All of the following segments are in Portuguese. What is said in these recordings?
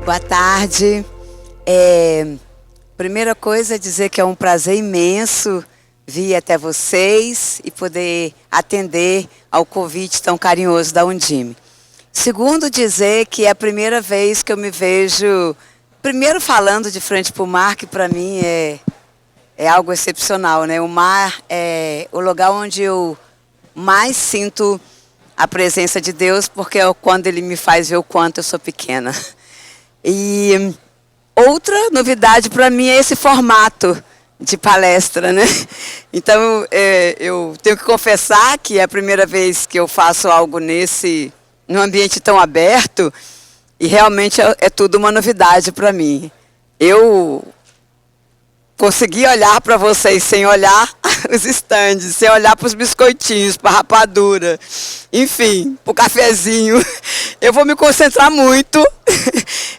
Boa tarde. Primeira coisa é dizer que é um prazer imenso vir até vocês e poder atender ao convite tão carinhoso da Undime. Segundo, dizer que é a primeira vez que eu me vejo, primeiro falando de frente para o mar, que para mim é algo excepcional, né? O mar é o lugar onde eu mais sinto a presença de Deus, porque é quando Ele me faz ver o quanto eu sou pequena. E outra novidade para mim é esse formato de palestra, né? Então, eu tenho que confessar que é a primeira vez que eu faço algo num ambiente tão aberto, e realmente é tudo uma novidade para mim. Eu consegui olhar para vocês sem olhar os estandes, sem olhar para os biscoitinhos, para a rapadura, enfim, para o cafezinho. Eu vou me concentrar muito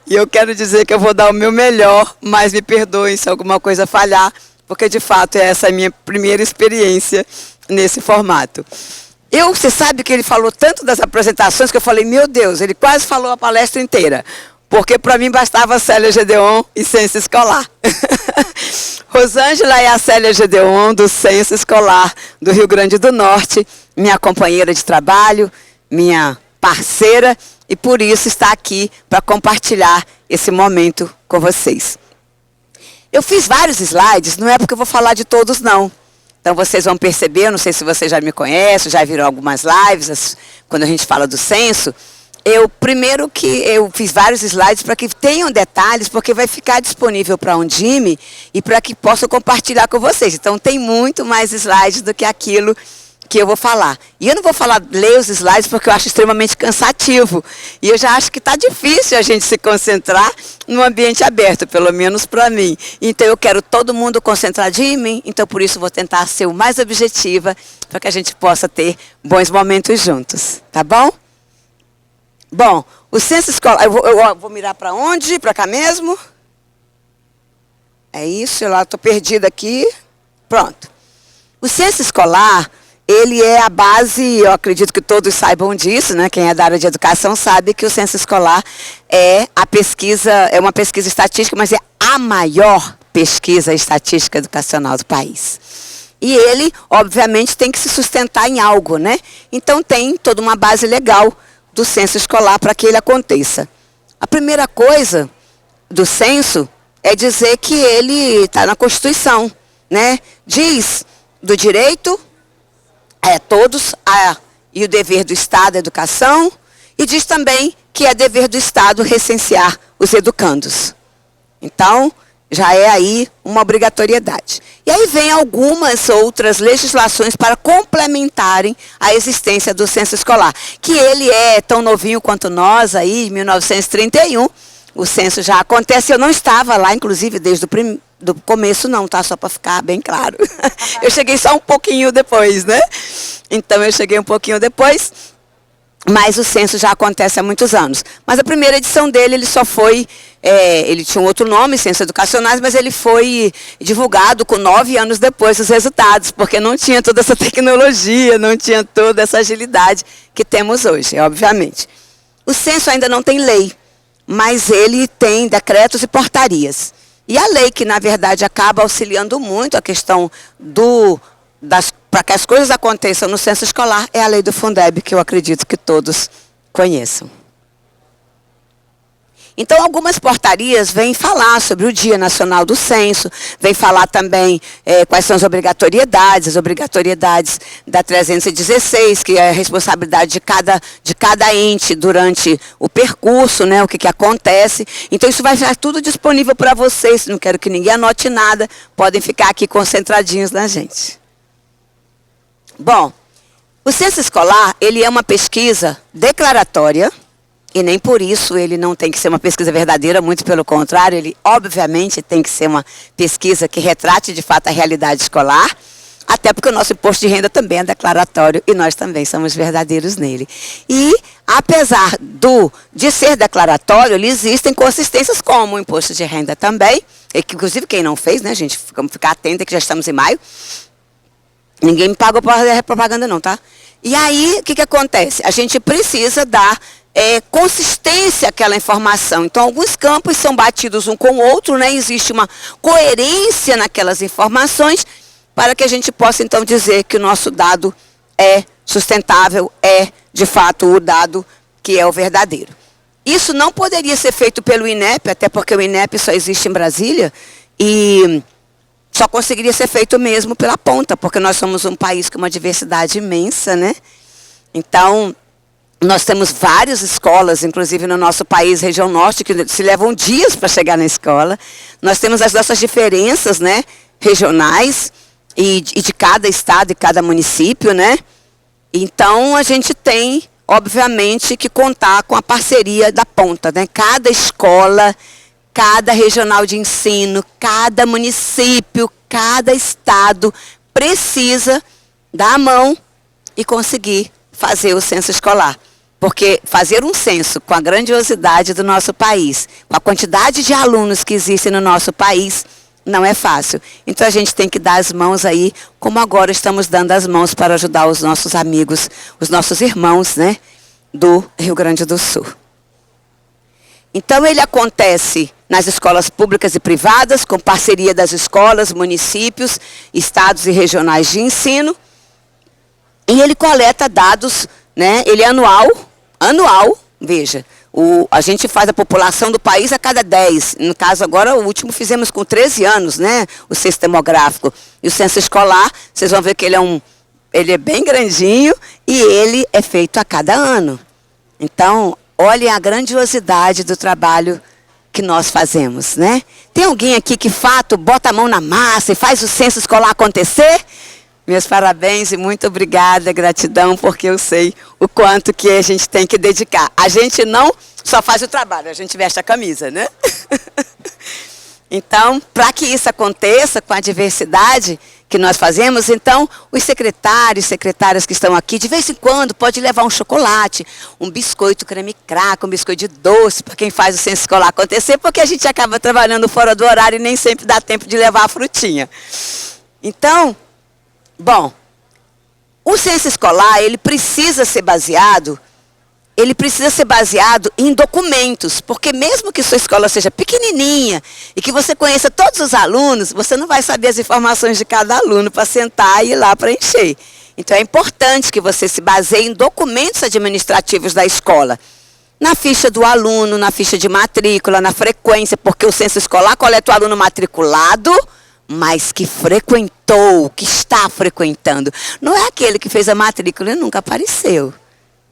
e eu quero dizer que eu vou dar o meu melhor, mas me perdoem se alguma coisa falhar, porque de fato essa é a minha primeira experiência nesse formato. Você sabe que ele falou tanto das apresentações que eu falei, meu Deus, ele quase falou a palestra inteira. Porque para mim bastava a Célia Gedeon e Ciência Escolar. Rosângela é a Célia Gedeon do Ciência Escolar do Rio Grande do Norte, minha companheira de trabalho, minha parceira, e por isso está aqui para compartilhar esse momento com vocês. Eu fiz vários slides, não é porque eu vou falar de todos não. Então vocês vão perceber, eu não sei se vocês já me conhecem, já viram algumas lives, quando a gente fala do censo. Primeiro que eu fiz vários slides para que tenham detalhes, porque vai ficar disponível para a Undime e para que possa compartilhar com vocês. Então tem muito mais slides do que aquilo que eu vou falar. E eu não vou ler os slides porque eu acho extremamente cansativo. E eu já acho que está difícil a gente se concentrar num ambiente aberto, pelo menos para mim. Então eu quero todo mundo concentradinho em mim, então por isso vou tentar ser o mais objetiva, para que a gente possa ter bons momentos juntos. Tá bom? Bom, o censo escolar, eu vou mirar para onde? Para cá mesmo? É isso, eu estou perdida aqui. Pronto. O censo escolar, ele é a base, eu acredito que todos saibam disso, né? Quem é da área de educação sabe que o censo escolar é uma pesquisa estatística, mas é a maior pesquisa estatística educacional do país. E ele, obviamente, tem que se sustentar em algo, né? Então tem toda uma base legal do censo escolar para que ele aconteça. A primeira coisa do censo é dizer que ele está na Constituição, né? Diz do direito todos e o dever do Estado à educação, e diz também que é dever do Estado recensear os educandos. Então, já é aí uma obrigatoriedade. E aí vem algumas outras legislações para complementarem a existência do censo escolar, que ele é tão novinho quanto nós, aí, em 1931, o censo já acontece. Eu não estava lá, inclusive, desde do começo não, tá? Só para ficar bem claro. Eu cheguei só um pouquinho depois, né? Então, eu cheguei um pouquinho depois, mas o censo já acontece há muitos anos. Mas a primeira edição dele, ele só foi, ele tinha um outro nome, Ciências Educacionais, mas ele foi divulgado com 9 anos depois dos resultados, porque não tinha toda essa tecnologia, não tinha toda essa agilidade que temos hoje, obviamente. O censo ainda não tem lei, mas ele tem decretos e portarias. E a lei que, na verdade, acaba auxiliando muito a questão para que as coisas aconteçam no censo escolar é a lei do Fundeb, que eu acredito que todos conheçam. Então, algumas portarias vêm falar sobre o Dia Nacional do Censo, vêm falar também quais são as obrigatoriedades da 316, que é a responsabilidade de cada ente durante o percurso, né, o que acontece. Então, isso vai estar tudo disponível para vocês, não quero que ninguém anote nada, podem ficar aqui concentradinhos na gente. Bom, o censo escolar, ele é uma pesquisa declaratória, e nem por isso ele não tem que ser uma pesquisa verdadeira, muito pelo contrário, ele obviamente tem que ser uma pesquisa que retrate de fato a realidade escolar, até porque o nosso imposto de renda também é declaratório e nós também somos verdadeiros nele. E apesar de ser declaratório, ele existem consistências como o imposto de renda também, e que, inclusive quem não fez, né gente, vamos ficar atenta que já estamos em maio, ninguém me pagou para propaganda não, tá? E aí, o que acontece? A gente precisa dar consistência àquela informação. Então, alguns campos são batidos um com o outro, né? Existe uma coerência naquelas informações para que a gente possa, então, dizer que o nosso dado é sustentável, é, de fato, o dado que é o verdadeiro. Isso não poderia ser feito pelo INEP, até porque o INEP só existe em Brasília, e só conseguiria ser feito mesmo pela ponta, porque nós somos um país com uma diversidade imensa, né? Então, nós temos várias escolas, inclusive no nosso país, região norte, que se levam dias para chegar na escola. Nós temos as nossas diferenças, né, regionais, e de cada estado e cada município, né? Então, a gente tem, obviamente, que contar com a parceria da ponta, né? Cada escola, cada regional de ensino, cada município, cada estado precisa dar a mão e conseguir fazer o censo escolar. Porque fazer um censo com a grandiosidade do nosso país, com a quantidade de alunos que existem no nosso país, não é fácil. Então a gente tem que dar as mãos aí, como agora estamos dando as mãos para ajudar os nossos amigos, os nossos irmãos, né, do Rio Grande do Sul. Então ele acontece nas escolas públicas e privadas, com parceria das escolas, municípios, estados e regionais de ensino. E ele coleta dados, né? Ele é anual, veja. A gente faz a população do país a cada 10. No caso agora, o último fizemos com 13 anos, né? O censo demográfico. E o censo escolar, vocês vão ver que ele é bem grandinho e ele é feito a cada ano. Então, olhem a grandiosidade do trabalho que nós fazemos, né? Tem alguém aqui que, fato, bota a mão na massa e faz o censo escolar acontecer? Meus parabéns e muito obrigada, gratidão, porque eu sei o quanto que a gente tem que dedicar. A gente não só faz o trabalho, a gente veste a camisa, né? Então, para que isso aconteça com a diversidade que nós fazemos, então, os secretários, secretárias que estão aqui, de vez em quando, pode levar um chocolate, um biscoito creme crack, um biscoito de doce, para quem faz o censo escolar acontecer, porque a gente acaba trabalhando fora do horário e nem sempre dá tempo de levar a frutinha. Então, bom, o censo escolar, ele precisa ser baseado em documentos, porque mesmo que sua escola seja pequenininha e que você conheça todos os alunos, você não vai saber as informações de cada aluno para sentar e ir lá preencher. Então é importante que você se baseie em documentos administrativos da escola. Na ficha do aluno, na ficha de matrícula, na frequência, porque o censo escolar coleta o aluno matriculado, mas que frequentou, que está frequentando. Não é aquele que fez a matrícula e nunca apareceu,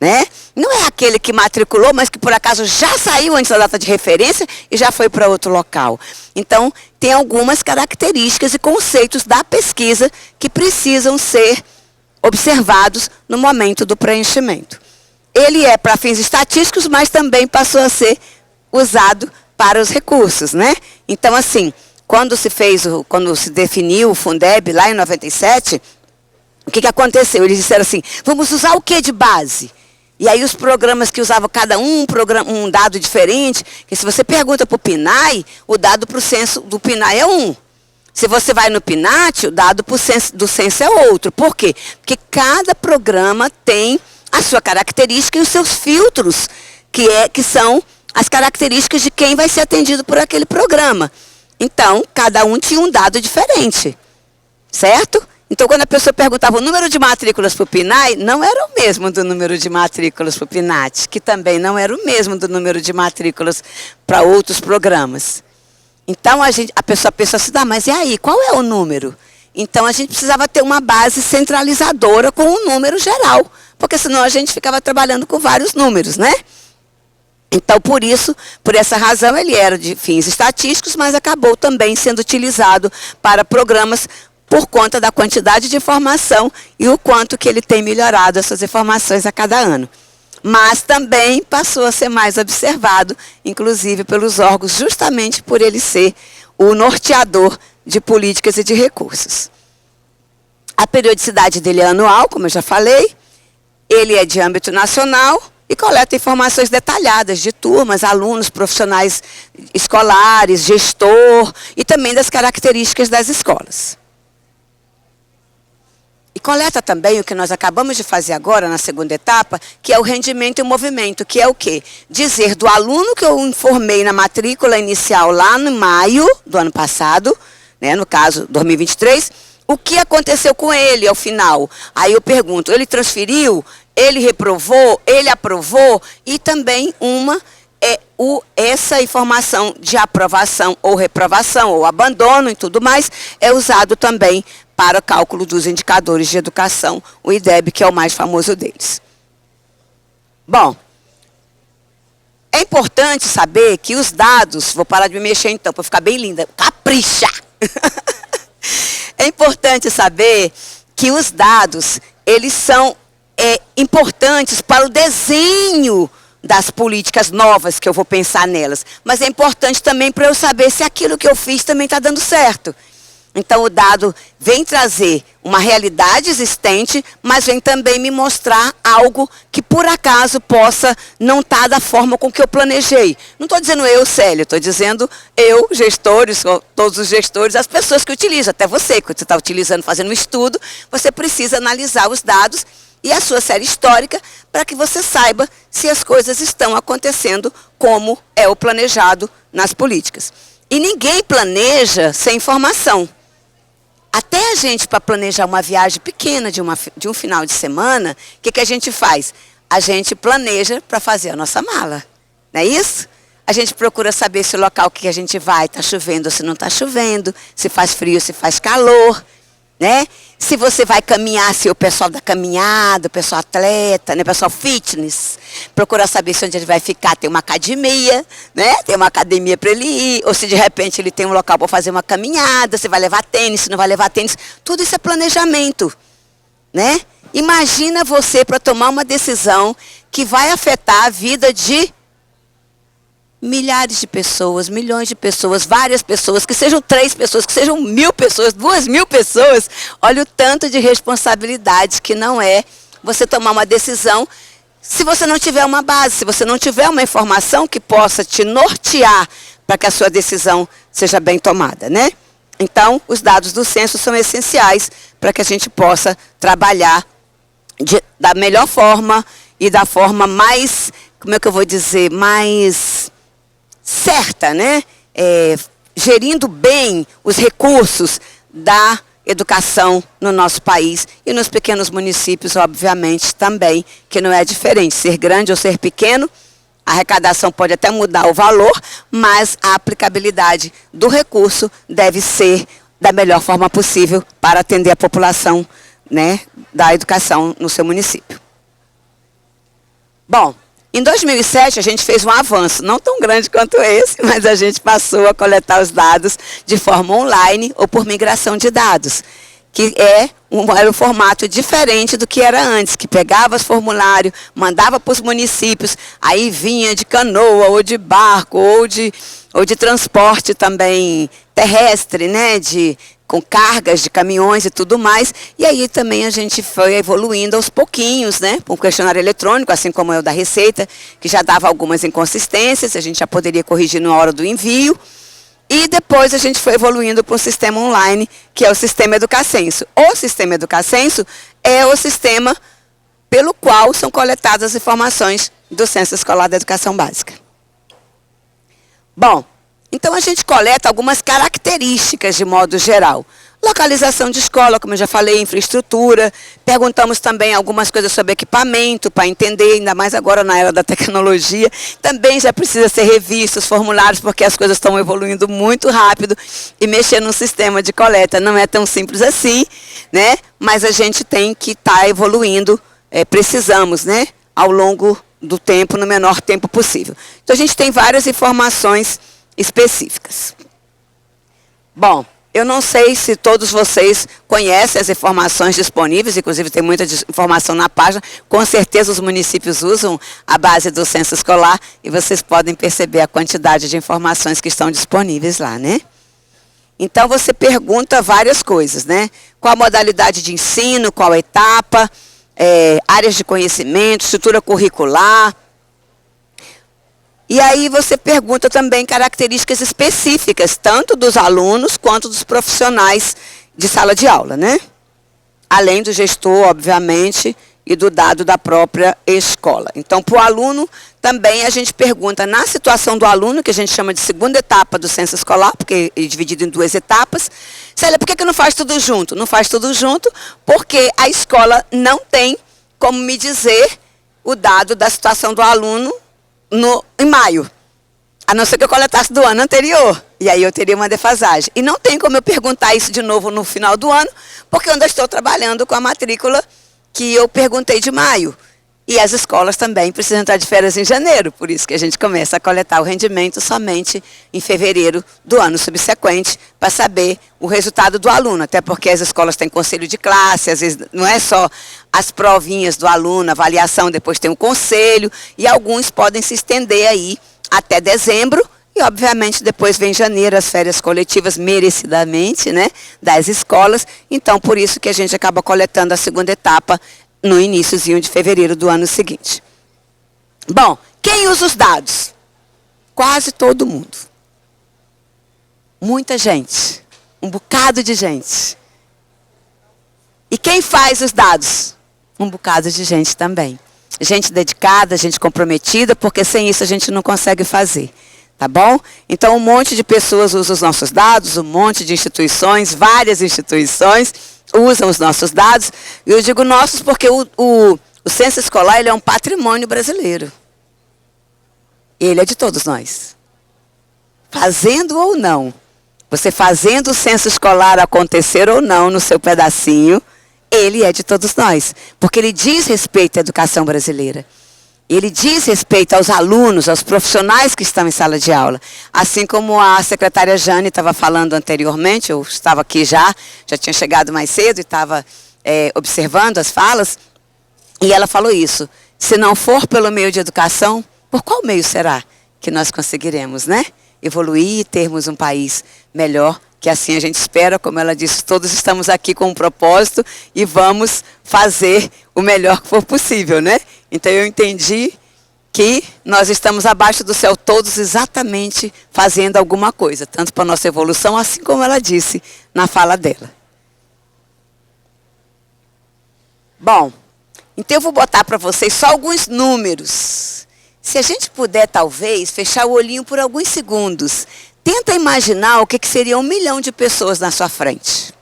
né? Não é aquele que matriculou, mas que por acaso já saiu antes da data de referência e já foi para outro local. Então, tem algumas características e conceitos da pesquisa que precisam ser observados no momento do preenchimento. Ele é para fins estatísticos, mas também passou a ser usado para os recursos, né? Então, assim, quando se definiu o Fundeb lá em 97, o que aconteceu? Eles disseram assim, vamos usar o que de base? E aí os programas que usavam cada um dado diferente, que se você pergunta para o PNAE, o dado para o censo do PNAE é um. Se você vai no PNAT, o dado do censo é outro. Por quê? Porque cada programa tem a sua característica e os seus filtros, que são as características de quem vai ser atendido por aquele programa. Então, cada um tinha um dado diferente, certo? Então, quando a pessoa perguntava o número de matrículas para o PNAE, não era o mesmo do número de matrículas para o PNAT, que também não era o mesmo do número de matrículas para outros programas. Então, a pessoa pensa assim, mas e aí, qual é o número? Então, a gente precisava ter uma base centralizadora com um número geral, porque senão a gente ficava trabalhando com vários números, né? Então, por essa razão, ele era de fins estatísticos, mas acabou também sendo utilizado para programas por conta da quantidade de informação e o quanto que ele tem melhorado essas informações a cada ano. Mas também passou a ser mais observado, inclusive pelos órgãos, justamente por ele ser o norteador de políticas e de recursos. A periodicidade dele é anual, como eu já falei, ele é de âmbito nacional, e coleta informações detalhadas de turmas, alunos, profissionais escolares, gestor e também das características das escolas. E coleta também o que nós acabamos de fazer agora, na segunda etapa, que é o rendimento e o movimento, que é o quê? Dizer do aluno que eu informei na matrícula inicial lá no maio do ano passado, né, no caso 2023, o que aconteceu com ele ao final. Aí eu pergunto, ele transferiu, ele reprovou, ele aprovou, e também essa informação de aprovação ou reprovação ou abandono e tudo mais é usado também para o cálculo dos indicadores de educação, o IDEB, que é o mais famoso deles. Bom, é importante saber que os dados, vou parar de me mexer então, para ficar bem linda, capricha! É importante saber que os dados, eles são importantes para o desenho das políticas novas que eu vou pensar nelas. Mas é importante também para eu saber se aquilo que eu fiz também está dando certo. Então o dado vem trazer uma realidade existente, mas vem também me mostrar algo que por acaso possa não estar da forma com que eu planejei. Não estou dizendo eu, Célio, estou dizendo eu, gestores, todos os gestores, as pessoas que utilizam, até você, quando você está utilizando, fazendo um estudo, você precisa analisar os dados e a sua série histórica para que você saiba se as coisas estão acontecendo como é o planejado nas políticas. E ninguém planeja sem informação. Até a gente, para planejar uma viagem pequena de um final de semana, o que a gente faz? A gente planeja para fazer a nossa mala. Não é isso? A gente procura saber se o local que a gente vai está chovendo ou se não está chovendo, se faz frio ou se faz calor, né? Se você vai caminhar, se o pessoal da caminhada, o pessoal atleta, né, o pessoal fitness, procura saber se onde ele vai ficar tem uma academia, né? Tem uma academia para ele ir, ou se de repente ele tem um local para fazer uma caminhada, se vai levar tênis, se não vai levar tênis, tudo isso é planejamento, né? Imagina você para tomar uma decisão que vai afetar a vida de milhares de pessoas, milhões de pessoas, várias pessoas, que sejam 3 pessoas, que sejam 1000 pessoas, 2000 pessoas. Olha o tanto de responsabilidade que não é você tomar uma decisão se você não tiver uma base, se você não tiver uma informação que possa te nortear para que a sua decisão seja bem tomada, né? Então, os dados do censo são essenciais para que a gente possa trabalhar da melhor forma e da forma mais, como é que eu vou dizer, mais certa, né? Gerindo bem os recursos da educação no nosso país e nos pequenos municípios, obviamente, também, que não é diferente. Ser grande ou ser pequeno, a arrecadação pode até mudar o valor, mas a aplicabilidade do recurso deve ser da melhor forma possível para atender a população, né, da educação no seu município. Bom, em 2007, a gente fez um avanço, não tão grande quanto esse, mas a gente passou a coletar os dados de forma online ou por migração de dados, que era um formato diferente do que era antes, que pegava os formulários, mandava para os municípios, aí vinha de canoa, ou de barco, ou de transporte também terrestre, né, com cargas de caminhões e tudo mais, e aí também a gente foi evoluindo aos pouquinhos, né, com o questionário eletrônico, assim como é o da Receita, que já dava algumas inconsistências, a gente já poderia corrigir na hora do envio, e depois a gente foi evoluindo para um sistema online, que é o Sistema Educacenso. O Sistema Educacenso é o sistema pelo qual são coletadas as informações do Censo Escolar da Educação Básica. Bom, então a gente coleta algumas características de modo geral. Localização de escola, como eu já falei, infraestrutura. Perguntamos também algumas coisas sobre equipamento, para entender, ainda mais agora na era da tecnologia. Também já precisa ser revisto os formulários, porque as coisas estão evoluindo muito rápido. E mexer num sistema de coleta não é tão simples assim, né? Mas a gente tem que estar evoluindo, precisamos, né? Ao longo do tempo, no menor tempo possível. Então a gente tem várias informações específicas. Bom, eu não sei se todos vocês conhecem as informações disponíveis, inclusive tem muita informação na página, com certeza os municípios usam a base do censo escolar e vocês podem perceber a quantidade de informações que estão disponíveis lá, né? Então você pergunta várias coisas, né? Qual a modalidade de ensino, qual a etapa, áreas de conhecimento, estrutura curricular. E aí você pergunta também características específicas, tanto dos alunos quanto dos profissionais de sala de aula, né? além do gestor, obviamente, e do dado da própria escola. Então, para o aluno, também a gente pergunta, na situação do aluno, que a gente chama de segunda etapa do censo escolar, porque é dividido em 2 etapas, Célia, por que não faz tudo junto? Não faz tudo junto porque a escola não tem como me dizer o dado da situação do aluno em maio. A não ser que eu coletasse do ano anterior. E aí eu teria uma defasagem. E não tem como eu perguntar isso de novo no final do ano, porque eu ainda estou trabalhando com a matrícula que eu perguntei de maio. E as escolas também precisam entrar de férias em janeiro. Por isso que a gente começa a coletar o rendimento somente em fevereiro do ano subsequente, para saber o resultado do aluno. Até porque as escolas têm conselho de classe, às vezes não é só as provinhas do aluno, avaliação, depois tem o conselho, e alguns podem se estender aí até dezembro, e obviamente depois vem janeiro, as férias coletivas, merecidamente, né, das escolas. Então, por isso que a gente acaba coletando a segunda etapa no iníciozinho de fevereiro do ano seguinte. Bom, quem usa os dados? Quase todo mundo. Muita gente. Um bocado de gente. E quem faz os dados? Um bocado de gente também. Gente dedicada, gente comprometida, porque sem isso a gente não consegue fazer. Tá bom? Então, um monte de pessoas usam os nossos dados, um monte de instituições, várias instituições usam os nossos dados. E eu digo nossos porque o censo escolar ele é um patrimônio brasileiro. Ele é de todos nós. Fazendo ou não, você fazendo o censo escolar acontecer ou não no seu pedacinho, ele é de todos nós. Porque ele diz respeito à educação brasileira. Ele diz respeito aos alunos, aos profissionais que estão em sala de aula. Assim como a secretária Jane estava falando anteriormente, eu estava aqui já tinha chegado mais cedo e estava observando as falas, e ela falou isso. Se não for pelo meio de educação, por qual meio será que nós conseguiremos, né? Evoluir e termos um país melhor, que assim a gente espera, como ela disse, todos estamos aqui com um propósito e vamos fazer o melhor que for possível, né? Então eu entendi que nós estamos abaixo do céu todos exatamente fazendo alguma coisa, tanto para a nossa evolução, assim como ela disse na fala dela. Bom, então eu vou botar para vocês só alguns números. Se a gente puder, talvez, fechar o olhinho por alguns segundos, tenta imaginar o que seria 1 milhão de pessoas na sua frente.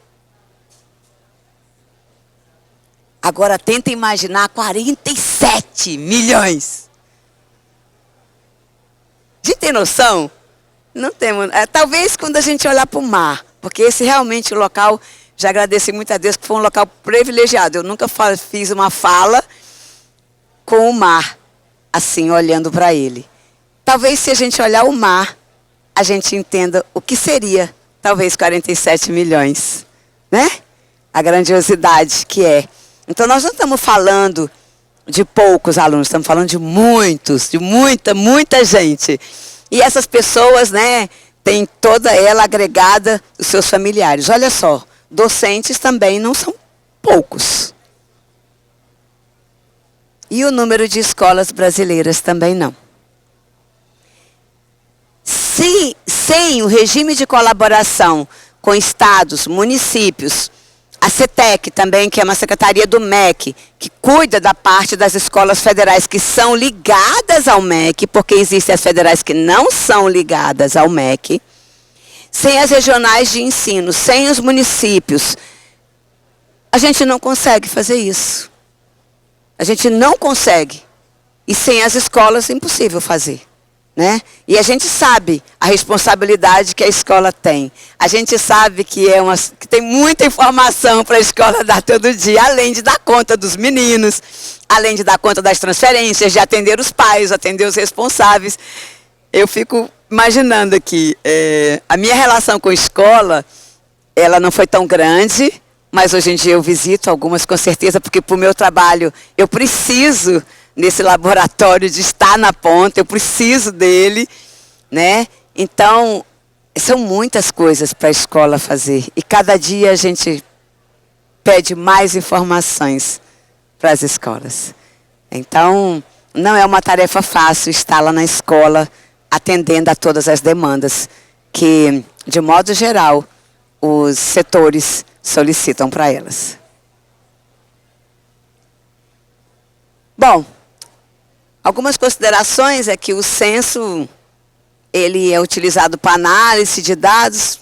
Agora tenta imaginar 47 milhões. A gente tem noção? Não temos. Talvez quando a gente olhar para o mar, porque esse realmente o local, já agradeci muito a Deus que foi um local privilegiado. Eu nunca fiz uma fala com o mar, assim, olhando para ele. Talvez se a gente olhar o mar, a gente entenda o que seria, talvez, 47 milhões, né? A grandiosidade que é. Então, nós não estamos falando de poucos alunos, estamos falando de muitos, de muita gente. E essas pessoas, né, têm toda ela agregada os seus familiares. Olha só, docentes também não são poucos. E o número de escolas brasileiras também não. Sem o regime de colaboração com estados, municípios, a CETEC também, que é uma secretaria do MEC, que cuida da parte das escolas federais que são ligadas ao MEC, porque existem as federais que não são ligadas ao MEC, sem as regionais de ensino, sem os municípios, a gente não consegue fazer isso. A gente não consegue. E sem as escolas é impossível fazer. Né? E a gente sabe a responsabilidade que a escola tem. A gente sabe que que tem muita informação para a escola dar todo dia, além de dar conta dos meninos, além de dar conta das transferências, de atender os pais, atender os responsáveis. Eu fico imaginando aqui, a minha relação com a escola, ela não foi tão grande, mas hoje em dia eu visito algumas com certeza, porque para o meu trabalho eu preciso nesse laboratório de estar na ponta, eu preciso dele, né? Então, são muitas coisas para a escola fazer. E cada dia a gente pede mais informações para as escolas. Então, não é uma tarefa fácil estar lá na escola atendendo a todas as demandas que, de modo geral, os setores solicitam para elas. Bom, algumas considerações é que o censo, ele é utilizado para análise de dados.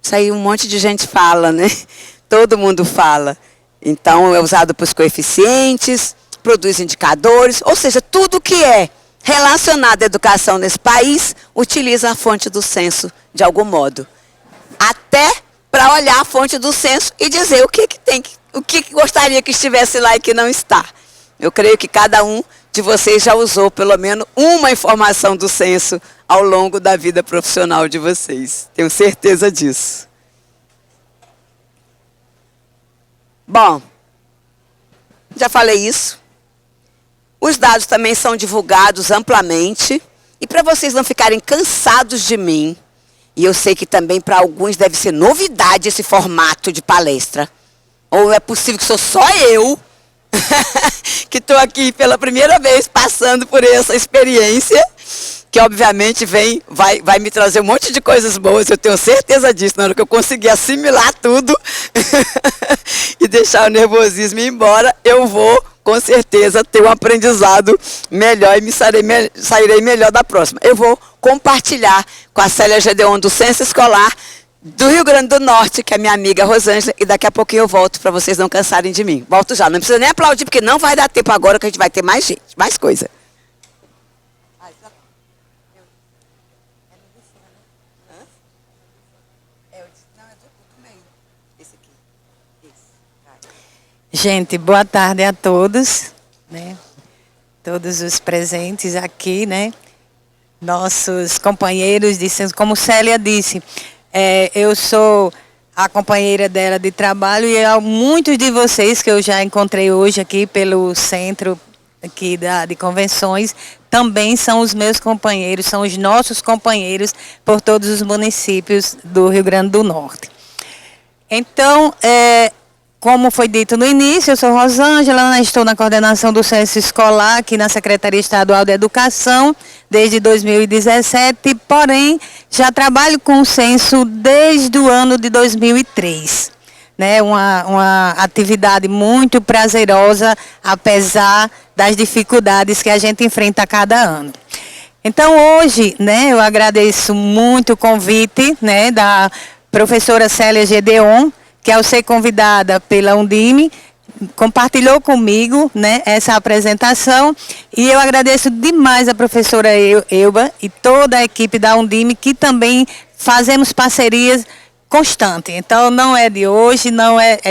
Isso aí um monte de gente fala, né? Todo mundo fala. Então, é usado para os coeficientes, produz indicadores, ou seja, tudo que é relacionado à educação nesse país utiliza a fonte do censo de algum modo. Até para olhar a fonte do censo e dizer o que tem, o que gostaria que estivesse lá e que não está. Eu creio que cada um de vocês já usou pelo menos uma informação do censo ao longo da vida profissional de vocês. Tenho certeza disso. Bom, já falei isso. Os dados também são divulgados amplamente. E para vocês não ficarem cansados de mim, e eu sei que também para alguns deve ser novidade esse formato de palestra. Ou é possível que sou só eu que estou aqui pela primeira vez passando por essa experiência, que obviamente vai me trazer um monte de coisas boas, eu tenho certeza disso, na hora que eu conseguir assimilar tudo e deixar o nervosismo ir embora, eu vou, com certeza, ter um aprendizado melhor e sairei melhor da próxima. Eu vou compartilhar com a Célia Gedeon do Censo Escolar do Rio Grande do Norte, que é minha amiga Rosângela, e daqui a pouquinho eu volto para vocês não cansarem de mim. Volto já, não precisa nem aplaudir, porque não vai dar tempo agora, que a gente vai ter mais gente, mais coisa. Gente, boa tarde a todos, né? Todos os presentes aqui, né? Nossos companheiros de censo, como Célia disse, eu sou a companheira dela de trabalho e muitos de vocês que eu já encontrei hoje aqui pelo centro aqui de convenções também são os meus companheiros, são os nossos companheiros por todos os municípios do Rio Grande do Norte. Então, como foi dito no início, eu sou Rosângela, estou na coordenação do Censo Escolar aqui na Secretaria Estadual de Educação desde 2017, porém já trabalho com o censo desde o ano de 2003. Né, uma atividade muito prazerosa, apesar das dificuldades que a gente enfrenta a cada ano. Então hoje, né, eu agradeço muito o convite, né, da professora Célia Gedeon, que ao ser convidada pela Undime, compartilhou comigo, né, essa apresentação, e eu agradeço demais a professora Elba e toda a equipe da Undime, que também fazemos parcerias constantes. Então não é de hoje,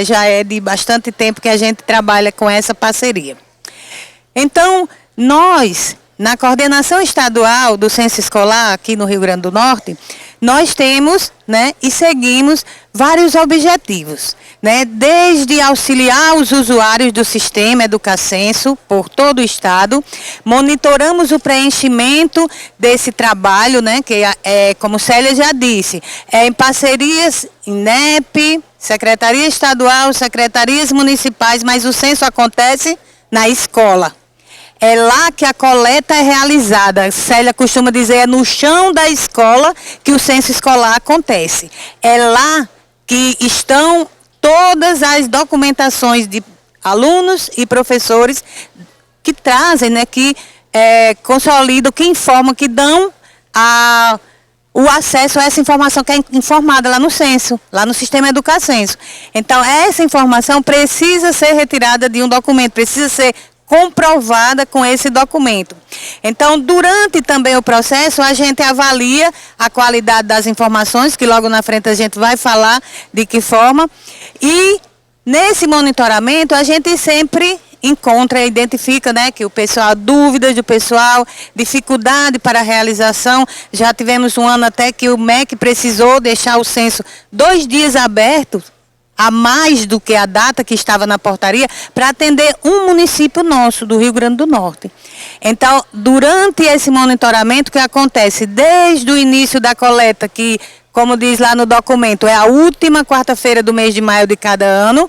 já é de bastante tempo que a gente trabalha com essa parceria. Então, nós, na coordenação estadual do Censo Escolar aqui no Rio Grande do Norte, nós temos, né, e seguimos vários objetivos, né, desde auxiliar os usuários do sistema Educacenso por todo o estado, monitoramos o preenchimento desse trabalho, né, que como Célia já disse, em parcerias INEP, Secretaria Estadual, Secretarias Municipais, mas o censo acontece na escola. É lá que a coleta é realizada. Célia costuma dizer, é no chão da escola que o censo escolar acontece. É lá que estão todas as documentações de alunos e professores que trazem, né, que consolidam, que informam, que dão o acesso a essa informação que é informada lá no censo, lá no sistema Educacenso. Então, essa informação precisa ser retirada de um documento, precisa ser comprovada com esse documento. Então, durante também o processo, a gente avalia a qualidade das informações, que logo na frente a gente vai falar de que forma. E nesse monitoramento, a gente sempre encontra, identifica, né, que o pessoal, dúvidas do pessoal, dificuldade para a realização. Já tivemos um ano até que o MEC precisou deixar o censo 2 dias aberto, a mais do que a data que estava na portaria, para atender um município nosso, do Rio Grande do Norte. Então, durante esse monitoramento que acontece desde o início da coleta, que, como diz lá no documento, é a última quarta-feira do mês de maio de cada ano,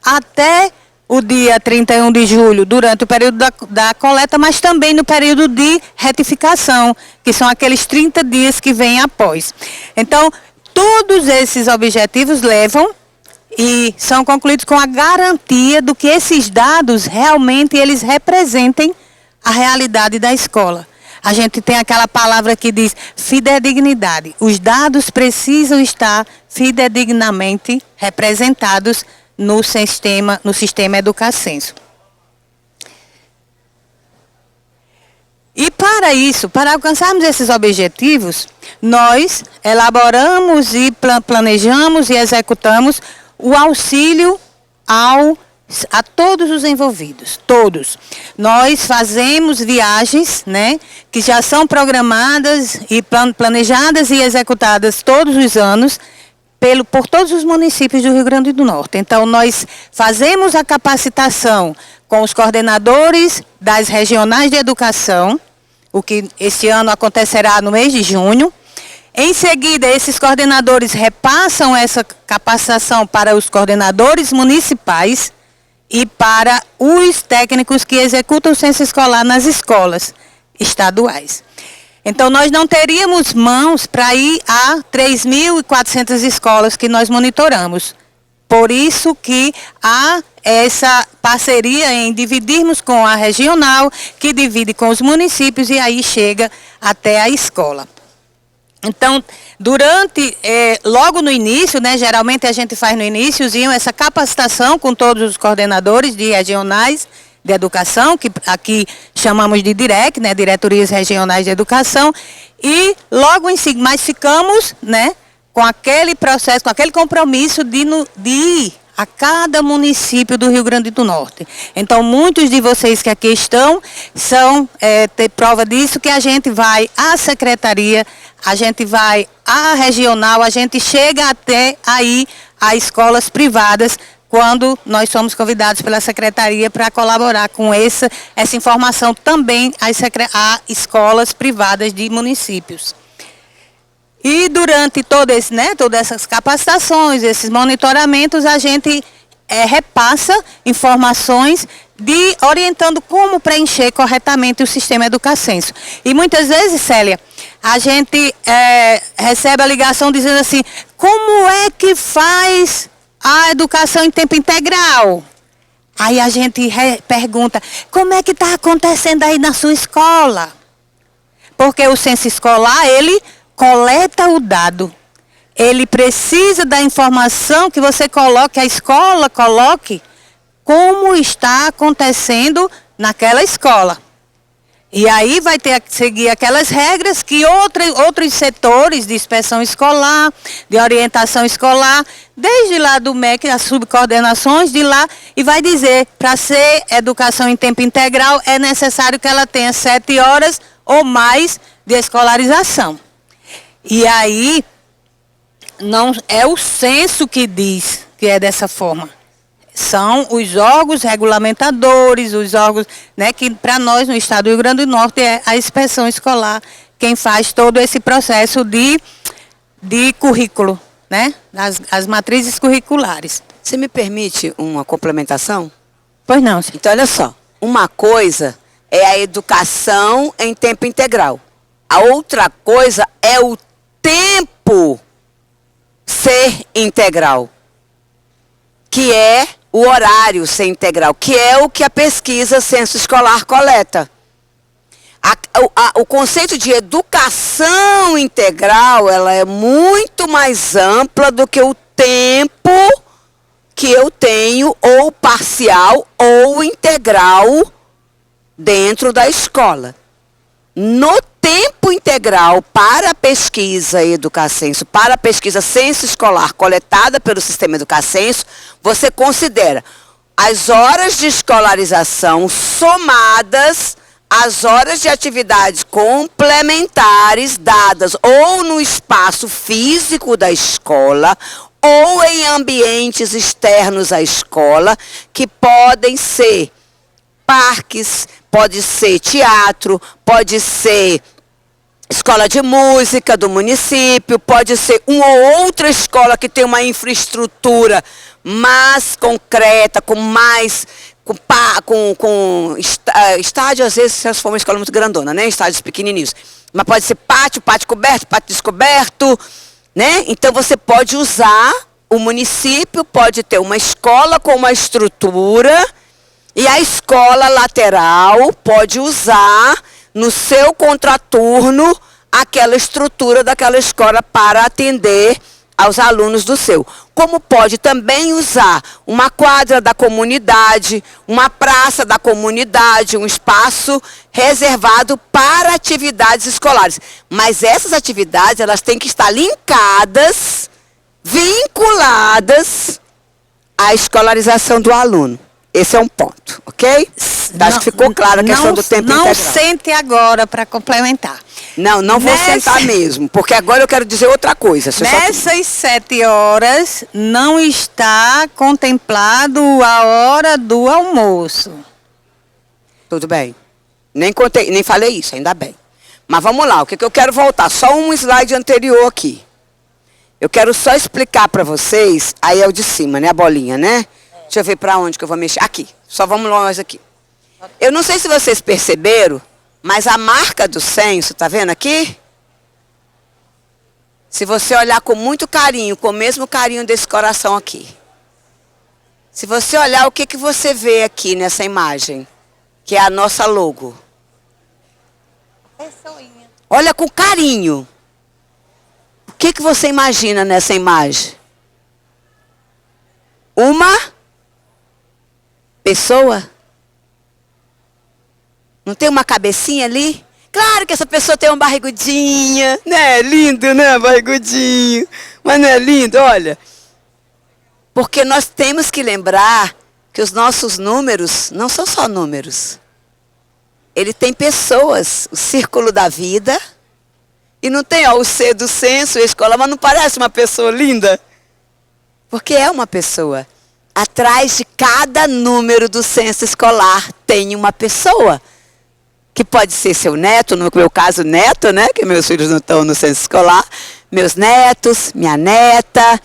até o dia 31 de julho, durante o período da coleta, mas também no período de retificação, que são aqueles 30 dias que vêm após. Então, todos esses objetivos levam e são concluídos com a garantia do que esses dados realmente eles representem a realidade da escola. A gente tem aquela palavra que diz fidedignidade. Os dados precisam estar fidedignamente representados no sistema Educacenso. E para isso, para alcançarmos esses objetivos, nós elaboramos e planejamos e executamos o auxílio a todos os envolvidos, todos. Nós fazemos viagens, né, que já são programadas e planejadas e executadas todos os anos por todos os municípios do Rio Grande do Norte. Então, nós fazemos a capacitação com os coordenadores das regionais de educação, o que este ano acontecerá no mês de junho. Em seguida, esses coordenadores repassam essa capacitação para os coordenadores municipais e para os técnicos que executam o censo escolar nas escolas estaduais. Então, nós não teríamos mãos para ir a 3.400 escolas que nós monitoramos. Por isso que há essa parceria em dividirmos com a regional, que divide com os municípios e aí chega até a escola. Então, logo no início, né, geralmente a gente faz no iníciozinho essa capacitação com todos os coordenadores de regionais de educação, que aqui chamamos de DIREC, né, Diretorias Regionais de Educação, e logo em seguida, mas ficamos, né, com aquele processo, com aquele compromisso de ir a cada município do Rio Grande do Norte. Então, muitos de vocês que aqui estão são ter prova disso, que a gente vai à secretaria, a gente vai à regional, a gente chega até aí a escolas privadas, quando nós somos convidados pela secretaria para colaborar com essa informação também a escolas privadas de municípios. E durante todas essas capacitações, esses monitoramentos, a gente repassa informações orientando como preencher corretamente o sistema Educacenso. E muitas vezes, Célia, a gente recebe a ligação dizendo assim, como é que faz a educação em tempo integral? Aí a gente pergunta, como é que está acontecendo aí na sua escola? Porque o censo escolar, ele coleta o dado. Ele precisa da informação que você coloque, a escola coloque, como está acontecendo naquela escola. E aí vai ter que seguir aquelas regras que outros setores de inspeção escolar, de orientação escolar, desde lá do MEC, as subcoordenações de lá, e vai dizer, para ser educação em tempo integral, é necessário que ela tenha 7 horas ou mais de escolarização. E aí, não é o censo que diz que é dessa forma. São os órgãos regulamentadores, os órgãos, né, que para nós no estado do Rio Grande do Norte é a inspeção escolar quem faz todo esse processo de currículo, né, as matrizes curriculares. Você me permite uma complementação? Pois não, senhor. Então, olha só, uma coisa é a educação em tempo integral. A outra coisa é o tempo ser integral, que é o horário ser integral, que é o que a pesquisa Censo Escolar coleta. O conceito de educação integral, ela é muito mais ampla do que o tempo que eu tenho, ou parcial ou integral, dentro da escola. No tempo integral para a pesquisa Educacenso, para a pesquisa Censo Escolar coletada pelo sistema Educacenso, você considera as horas de escolarização somadas às horas de atividades complementares dadas ou no espaço físico da escola ou em ambientes externos à escola, que podem ser parques, pode ser teatro, pode ser escola de música do município, pode ser uma ou outra escola que tem uma infraestrutura mais concreta, com estádio, às vezes, se for uma escola muito grandona, né? Estádios pequenininhos. Mas pode ser pátio coberto, pátio descoberto, né? Então, você pode usar o município pode ter uma escola com uma estrutura e a escola lateral pode usar no seu contraturno aquela estrutura daquela escola para atender aos alunos do seu. Como pode também usar uma quadra da comunidade, uma praça da comunidade, um espaço reservado para atividades escolares. Mas essas atividades, elas têm que estar linkadas, vinculadas à escolarização do aluno. Esse é um ponto, ok? Acho que ficou claro a questão do tempo integral. Não sente agora para complementar. Não vou sentar mesmo, porque agora eu quero dizer outra coisa. Nessas 7 horas não está contemplado a hora do almoço. Tudo bem. Nem falei isso, ainda bem. Mas vamos lá, o que eu quero voltar? Só um slide anterior aqui. Eu quero só explicar para vocês, aí é o de cima, né? A bolinha, né? Deixa eu ver para onde que eu vou mexer. Aqui, só vamos nós aqui. Eu não sei se vocês perceberam, mas a marca do censo, tá vendo aqui? Se você olhar com muito carinho, com o mesmo carinho desse coração aqui. Se você olhar, o que que você vê aqui nessa imagem? Que é a nossa logo. Pessoinha. Olha com carinho. O que que você imagina nessa imagem? Uma pessoa? Não tem uma cabecinha ali? Claro que essa pessoa tem uma barrigudinha, né? Lindo, né? Barrigudinho. Mas não é lindo? Olha. Porque nós temos que lembrar que os nossos números não são só números. Ele tem pessoas, o círculo da vida. E não tem o C do censo, a escola, mas não parece uma pessoa linda? Porque é uma pessoa. Atrás de cada número do censo escolar tem uma pessoa. Que pode ser seu neto, no meu caso neto, né? Que meus filhos não estão no censo escolar. Meus netos, minha neta,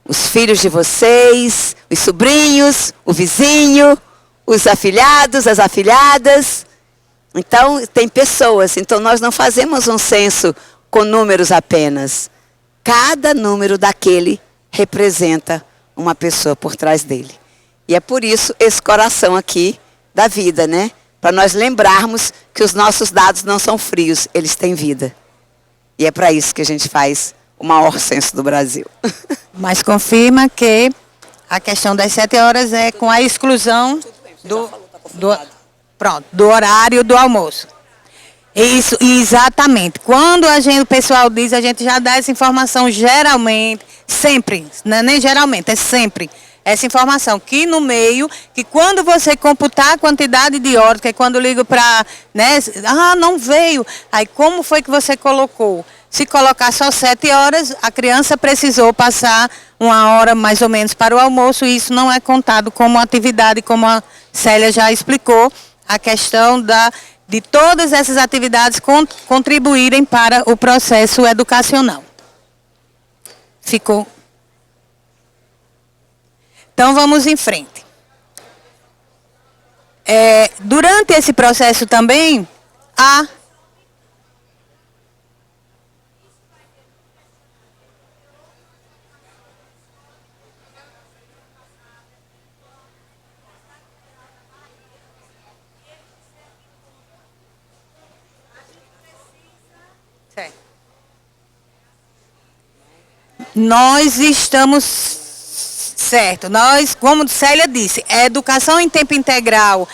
os filhos de vocês, os sobrinhos, o vizinho, os afilhados, as afilhadas. Então, tem pessoas. Então, nós não fazemos um censo com números apenas. Cada número daquele representa uma pessoa por trás dele. E é por isso esse coração aqui da vida, né? Para nós lembrarmos que os nossos dados não são frios, eles têm vida. E é para isso que a gente faz o maior censo do Brasil. Mas confirma que a questão das 7 horas é com a exclusão do horário do almoço. Isso, exatamente. Quando o pessoal diz, a gente já dá essa informação geralmente, sempre, não é nem geralmente, é sempre. Essa informação que no meio, que quando você computar a quantidade de horas, que é quando eu ligo para, né, não veio, aí como foi que você colocou? Se colocar só 7 horas, a criança precisou passar 1 hora mais ou menos para o almoço, e isso não é contado como atividade, como a Célia já explicou, a questão de todas essas atividades contribuírem para o processo educacional. Ficou? Então, vamos em frente. Durante esse processo também, há... Nós estamos certo. Nós, como Célia disse, a educação em tempo integral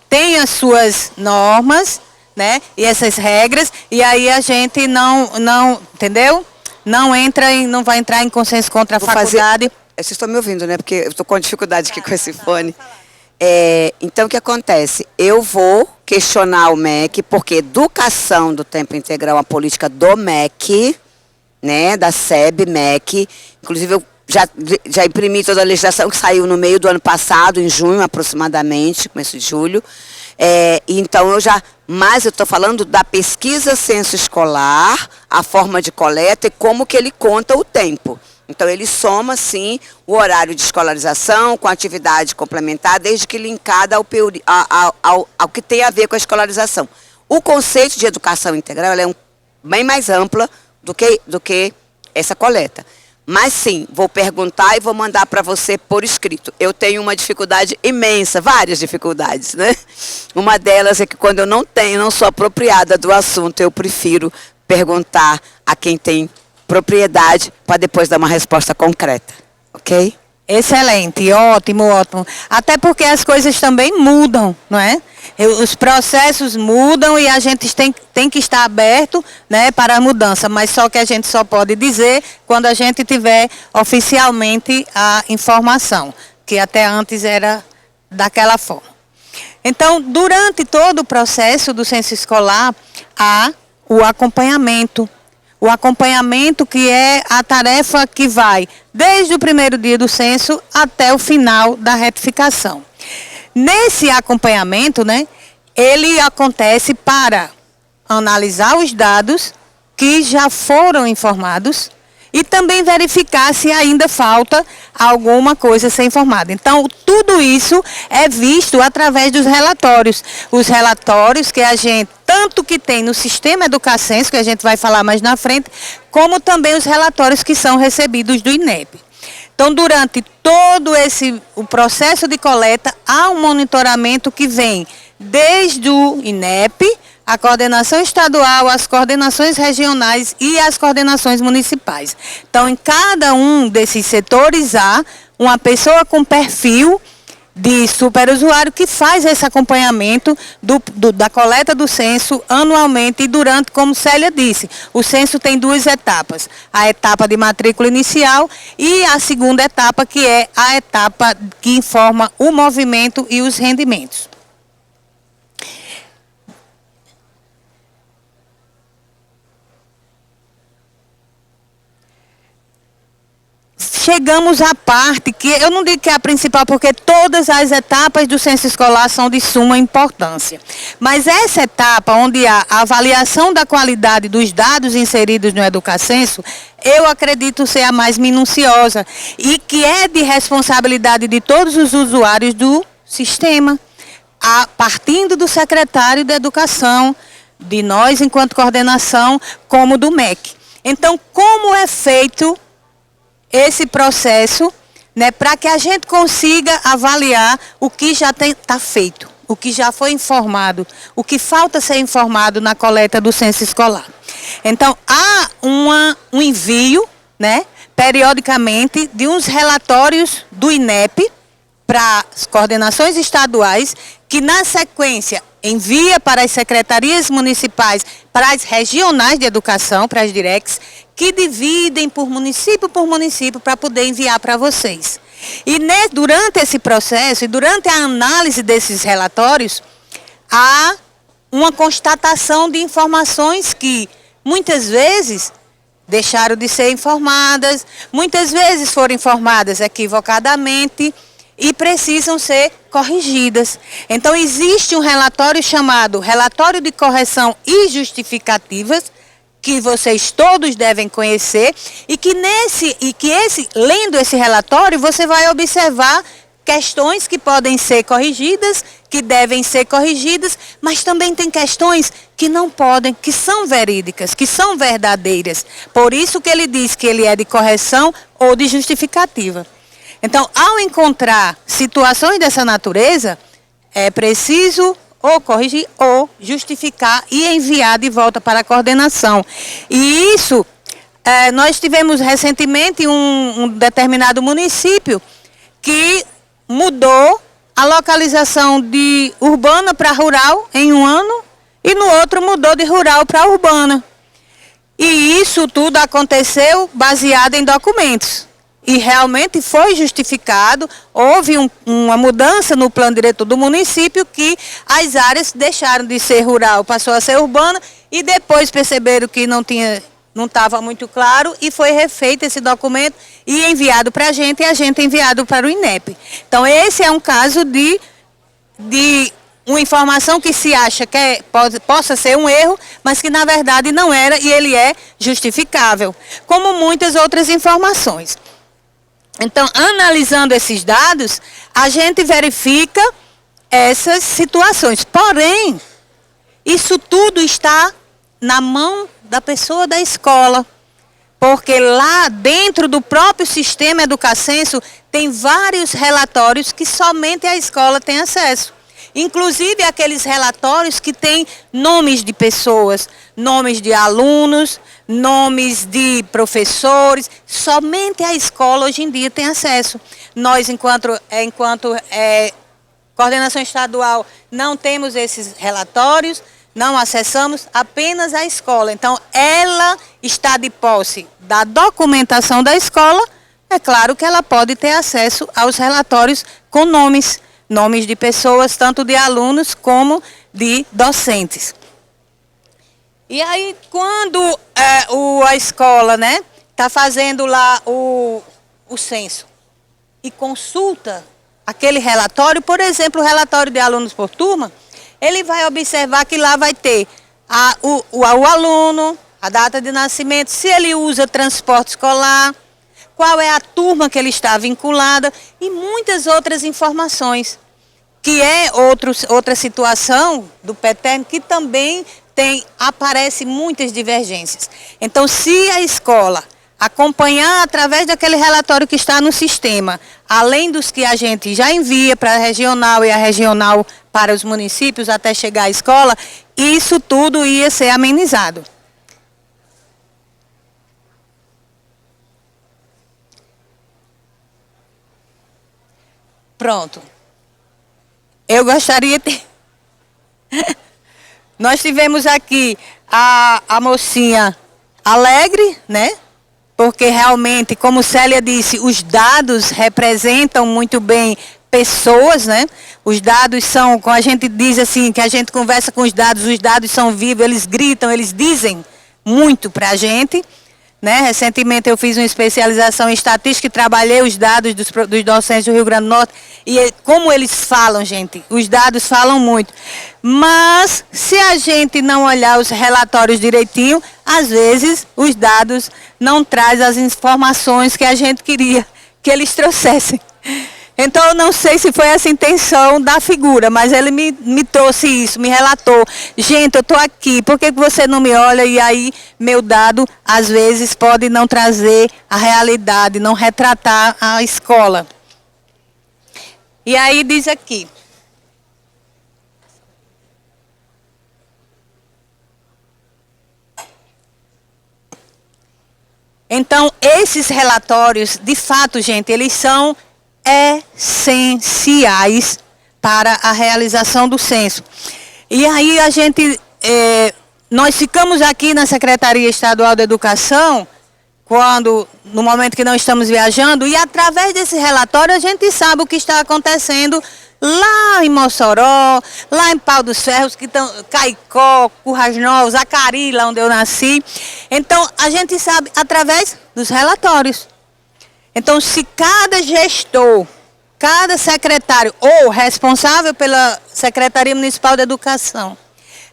tem as suas normas, né? E essas regras, e aí a gente não entendeu? Não vai entrar em consenso contra a faculdade. Vocês estão me ouvindo, né? Porque eu estou com dificuldade aqui com esse fone. Então, o que acontece? Eu vou questionar o MEC, porque educação do tempo integral é uma política do MEC, né? Da SEB, MEC. Inclusive, eu já imprimi toda a legislação que saiu no meio do ano passado, em junho aproximadamente, começo de julho. Então, mas eu estou falando da pesquisa censo escolar, a forma de coleta e como que ele conta o tempo. Então, ele soma, sim, o horário de escolarização com a atividade complementar, desde que linkada ao que tem a ver com a escolarização. O conceito de educação integral ela é bem mais ampla do que essa coleta. Mas sim, vou perguntar e vou mandar para você por escrito. Eu tenho uma dificuldade imensa, várias dificuldades, né? Uma delas é que quando eu não sou apropriada do assunto, eu prefiro perguntar a quem tem propriedade para depois dar uma resposta concreta, ok? Excelente, ótimo, ótimo. Até porque as coisas também mudam, não é? Os processos mudam e a gente tem que estar aberto, né, para a mudança, mas só que a gente só pode dizer quando a gente tiver oficialmente a informação, que até antes era daquela forma. Então, durante todo o processo do censo escolar, há o acompanhamento. O acompanhamento que é a tarefa que vai desde o primeiro dia do censo até o final da retificação. Nesse acompanhamento, né, ele acontece para analisar os dados que já foram informados e também verificar se ainda falta alguma coisa a ser informada. Então, tudo isso é visto através dos relatórios. Os relatórios que a gente, tanto que tem no sistema Educacenso, que a gente vai falar mais na frente, como também os relatórios que são recebidos do INEP. Então, durante todo o processo de coleta, há um monitoramento que vem desde o INEP, a coordenação estadual, as coordenações regionais e as coordenações municipais. Então, em cada um desses setores há uma pessoa com perfil de superusuário que faz esse acompanhamento da coleta do censo anualmente e durante, como Célia disse, o censo tem duas etapas, a etapa de matrícula inicial e a segunda etapa, que é a etapa que informa o movimento e os rendimentos. Chegamos à parte que, eu não digo que é a principal, porque todas as etapas do censo escolar são de suma importância. Mas essa etapa, onde há a avaliação da qualidade dos dados inseridos no Educacenso, eu acredito ser a mais minuciosa e que é de responsabilidade de todos os usuários do sistema, partindo do secretário de Educação, de nós enquanto coordenação, como do MEC. Então, como é feito esse processo, né, para que a gente consiga avaliar o que já está feito, o que já foi informado, o que falta ser informado na coleta do censo escolar. Então, há um envio, né, periodicamente, de uns relatórios do INEP para as coordenações estaduais, que na sequência envia para as secretarias municipais, para as regionais de educação, para as DIRECs, que dividem por município para poder enviar para vocês. E durante esse processo e durante a análise desses relatórios, há uma constatação de informações que muitas vezes deixaram de ser informadas, muitas vezes foram informadas equivocadamente e precisam ser corrigidas. Então, existe um relatório chamado Relatório de Correção e Justificativas, que vocês todos devem conhecer, e que lendo esse relatório, você vai observar questões que podem ser corrigidas, que devem ser corrigidas, mas também tem questões que não podem, que são verídicas, que são verdadeiras. Por isso que ele diz que ele é de correção ou de justificativa. Então, ao encontrar situações dessa natureza, é preciso ou corrigir, ou justificar e enviar de volta para a coordenação. E isso, nós tivemos recentemente um determinado município que mudou a localização de urbana para rural em um ano, e no outro mudou de rural para urbana. E isso tudo aconteceu baseado em documentos. E realmente foi justificado, houve uma mudança no plano diretor do município que as áreas deixaram de ser rural, passou a ser urbana e depois perceberam que não estava muito claro e foi refeito esse documento e enviado para a gente e a gente enviado para o INEP. Então esse é um caso de uma informação que se acha que possa ser um erro, mas que na verdade não era e ele é justificável, como muitas outras informações. Então, analisando esses dados, a gente verifica essas situações. Porém, isso tudo está na mão da pessoa da escola. porque lá dentro do próprio sistema Educacenso tem vários relatórios que somente a escola tem acesso. Inclusive aqueles relatórios que têm nomes de pessoas, nomes de alunos, nomes de professores, somente a escola hoje em dia tem acesso. Nós, enquanto coordenação estadual, não temos esses relatórios, não acessamos, apenas a escola. Então, ela está de posse da documentação da escola, é claro que ela pode ter acesso aos relatórios com nomes de pessoas, tanto de alunos como de docentes. E aí, quando a escola, né, está fazendo lá o censo e consulta aquele relatório, por exemplo, o relatório de alunos por turma, ele vai observar que lá vai ter o aluno, a data de nascimento, se ele usa transporte escolar, qual é a turma que ele está vinculada e muitas outras informações, que é outra situação do PETERN que também aparece muitas divergências. Então, se a escola acompanhar através daquele relatório que está no sistema, além dos que a gente já envia para a regional e a regional para os municípios até chegar à escola, isso tudo ia ser amenizado. Pronto. Eu gostaria de... Nós tivemos aqui a mocinha alegre, né? Porque realmente, como Célia disse, os dados representam muito bem pessoas, né? Os dados são, como a gente diz assim, que a gente conversa com os dados são vivos, eles gritam, eles dizem muito para a gente. Né? Recentemente eu fiz uma especialização em estatística e trabalhei os dados dos docentes do Rio Grande do Norte. E como eles falam, gente, os dados falam muito. Mas se a gente não olhar os relatórios direitinho, às vezes os dados não trazem as informações que a gente queria que eles trouxessem. Então, eu não sei se foi essa a intenção da figura, mas ele me trouxe isso, me relatou. Gente, eu estou aqui, por que você não me olha? E aí, meu dado, às vezes, pode não trazer a realidade, não retratar a escola. E aí, diz aqui. Então, esses relatórios, de fato, gente, eles são essenciais para a realização do censo. E aí nós ficamos aqui na Secretaria Estadual de Educação, no momento que não estamos viajando, e através desse relatório a gente sabe o que está acontecendo lá em Mossoró, lá em Pau dos Ferros, que estão Caicó, Currais Novos, Acari, lá onde eu nasci. Então, a gente sabe através dos relatórios. Então, se cada gestor, cada secretário ou responsável pela Secretaria Municipal de Educação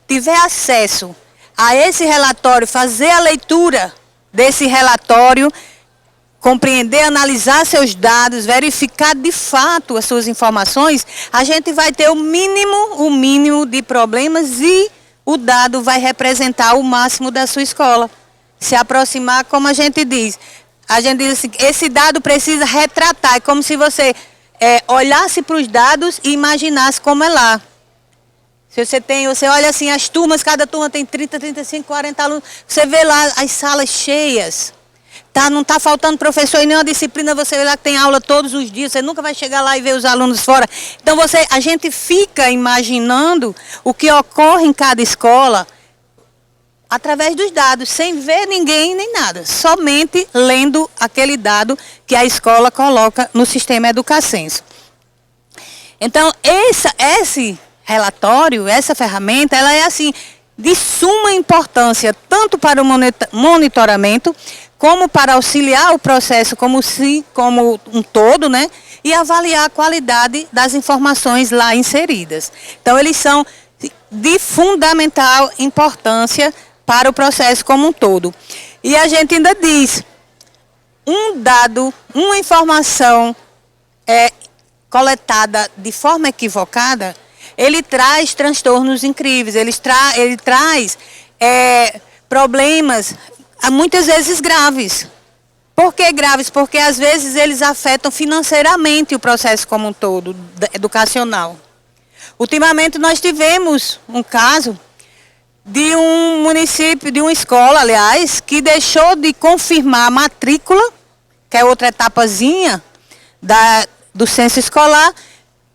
tiver acesso a esse relatório, fazer a leitura desse relatório, compreender, analisar seus dados, verificar de fato as suas informações, a gente vai ter o mínimo de problemas e o dado vai representar o máximo da sua escola. Se aproximar, como a gente diz assim, esse dado precisa retratar, é como se você olhasse para os dados e imaginasse como é lá. Se você olha assim, as turmas, cada turma tem 30, 35, 40 alunos, você vê lá as salas cheias, não está faltando professor em nenhuma disciplina, você vê lá que tem aula todos os dias, você nunca vai chegar lá e ver os alunos fora. Então a gente fica imaginando o que ocorre em cada escola, através dos dados, sem ver ninguém nem nada, somente lendo aquele dado que a escola coloca no sistema Educacenso. Então, esse relatório, essa ferramenta, ela é assim, de suma importância, tanto para o monitoramento, como para auxiliar o processo como um todo, né? E avaliar a qualidade das informações lá inseridas. Então, eles são de fundamental importância para o processo como um todo. E a gente ainda diz, um dado, uma informação coletada de forma equivocada, ele traz transtornos incríveis, ele traz problemas muitas vezes graves. Por que graves? Porque às vezes eles afetam financeiramente o processo como um todo, educacional. Ultimamente nós tivemos um caso de um município, de uma escola, aliás, que deixou de confirmar a matrícula, que é outra etapazinha do censo escolar,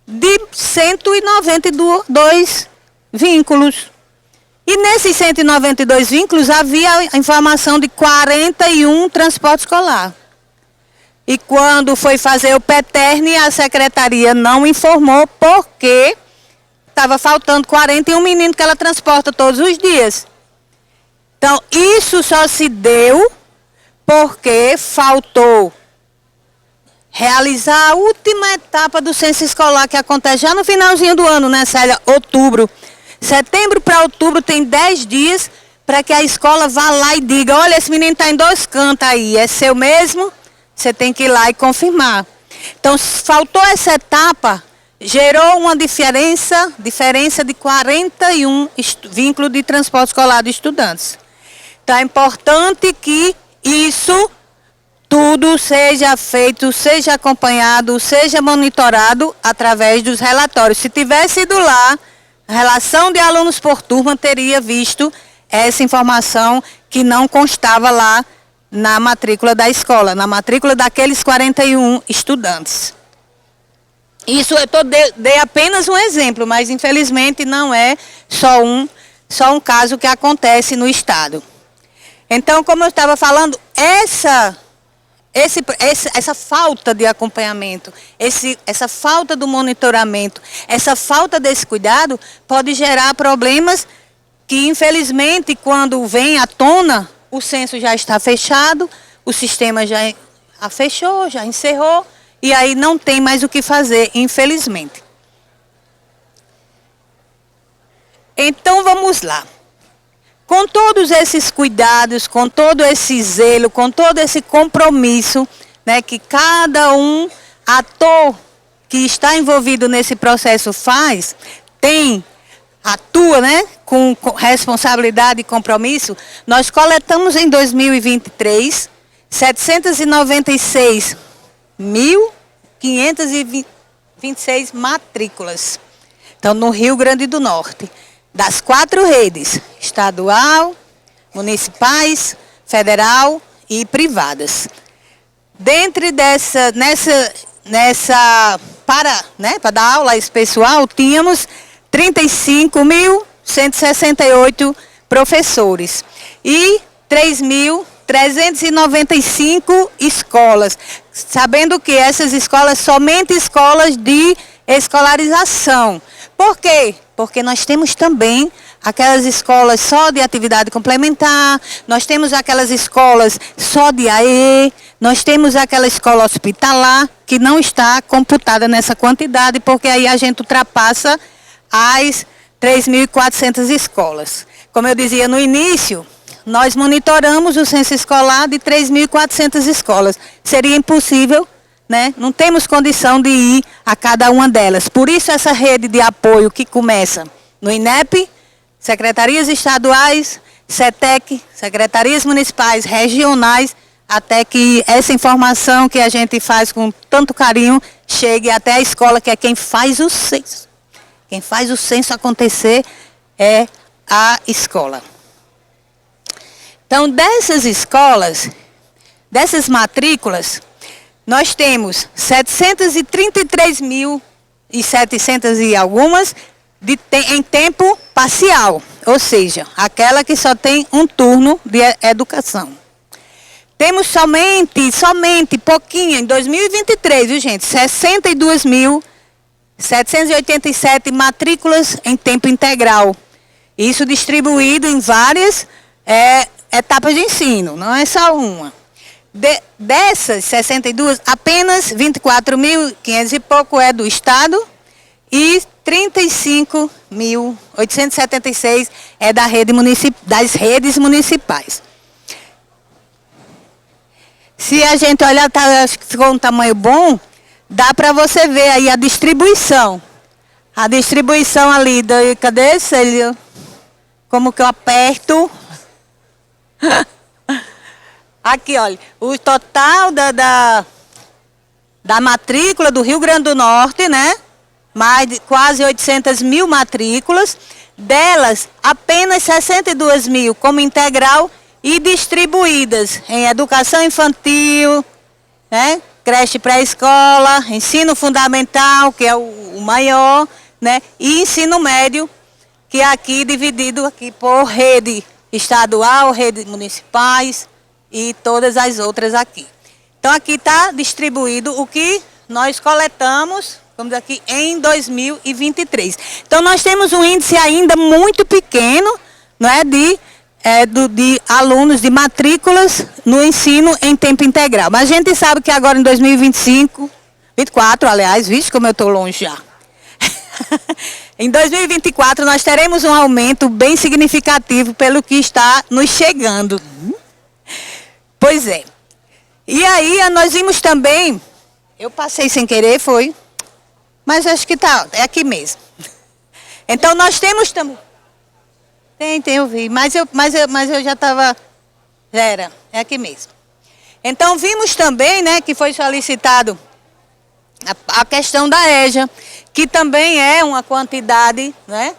de 192 vínculos. E nesses 192 vínculos havia a informação de 41 transporte escolar. E quando foi fazer o PETERN, a secretaria não informou porque estava faltando 41 meninos que ela transporta todos os dias. Então, isso só se deu porque faltou realizar a última etapa do censo escolar, que acontece já no finalzinho do ano, né, Célia? Outubro. Setembro para outubro tem 10 dias para que a escola vá lá e diga, olha, esse menino está em 2 cantos aí, é seu mesmo? Você tem que ir lá e confirmar. Então, faltou essa etapa, gerou uma diferença de 41 vínculos de transporte escolar de estudantes. Então, é importante que isso tudo seja feito, seja acompanhado, seja monitorado através dos relatórios. Se tivesse ido lá, a relação de alunos por turma teria visto essa informação que não constava lá na matrícula da escola, na matrícula daqueles 41 estudantes. Isso eu dei apenas um exemplo, mas infelizmente não é só um caso que acontece no estado. Então, como eu estava falando, essa falta de acompanhamento, essa falta do monitoramento, essa falta desse cuidado pode gerar problemas que, infelizmente, quando vem à tona, o censo já está fechado, o sistema já fechou, já encerrou, e aí não tem mais o que fazer, infelizmente. Então, vamos lá. Com todos esses cuidados, com todo esse zelo, com todo esse compromisso, né, que cada um ator que está envolvido nesse processo atua, né, com responsabilidade e compromisso, nós coletamos em 2023 796.526 matrículas. Então, no Rio Grande do Norte, das 4 redes, estadual, municipais, federal e privadas. Dentre para dar aula a esse pessoal, tínhamos 35.168 professores e 3.395 escolas. Sabendo que essas escolas, somente escolas de escolarização. Por quê? Porque nós temos também aquelas escolas só de atividade complementar, nós temos aquelas escolas só de AE, nós temos aquela escola hospitalar que não está computada nessa quantidade, porque aí a gente ultrapassa as 3.400 escolas. Como eu dizia no início, nós monitoramos o censo escolar de 3.400 escolas. Seria impossível, né? Não temos condição de ir a cada uma delas. Por isso essa rede de apoio que começa no INEP, secretarias estaduais, CETEC, secretarias municipais, regionais, até que essa informação que a gente faz com tanto carinho chegue até a escola, que é quem faz o censo. Quem faz o censo acontecer é a escola. Então, dessas escolas, dessas matrículas, nós temos 733.700 e algumas em tempo parcial, ou seja, aquela que só tem um turno de educação. Temos somente pouquinho, em 2023, viu gente, 62.787 matrículas em tempo integral. Isso distribuído em várias etapas de ensino, não é só uma. Dessas 62, apenas 24.500 e pouco é do Estado e 35.876 é das redes municipais. Se a gente olhar, acho que ficou um tamanho bom, dá para você ver aí a distribuição. A distribuição ali, cadê, Célio? Como que eu aperto? Aqui, olha, o total da matrícula do Rio Grande do Norte, né? Mais de quase 800 mil matrículas. Delas, apenas 62 mil como integral e distribuídas em educação infantil, né? Creche pré-escola, ensino fundamental, que é o maior, né? E ensino médio, que é aqui dividido aqui por rede estadual, redes municipais e todas as outras aqui. Então aqui está distribuído o que nós coletamos, vamos dizer aqui, em 2023. Então nós temos um índice ainda muito pequeno, não é, de alunos, de matrículas no ensino em tempo integral. Mas a gente sabe que agora em 2025, 24, aliás, vixe como eu estou longe já. Em 2024 nós teremos um aumento bem significativo pelo que está nos chegando. Pois é. E aí nós vimos também, eu passei sem querer, foi, mas acho que tá, é aqui mesmo. Então nós temos também, eu vi, mas eu já estava, é aqui mesmo. Então vimos também, né, que foi solicitado a questão da EJA, que também é uma quantidade, né,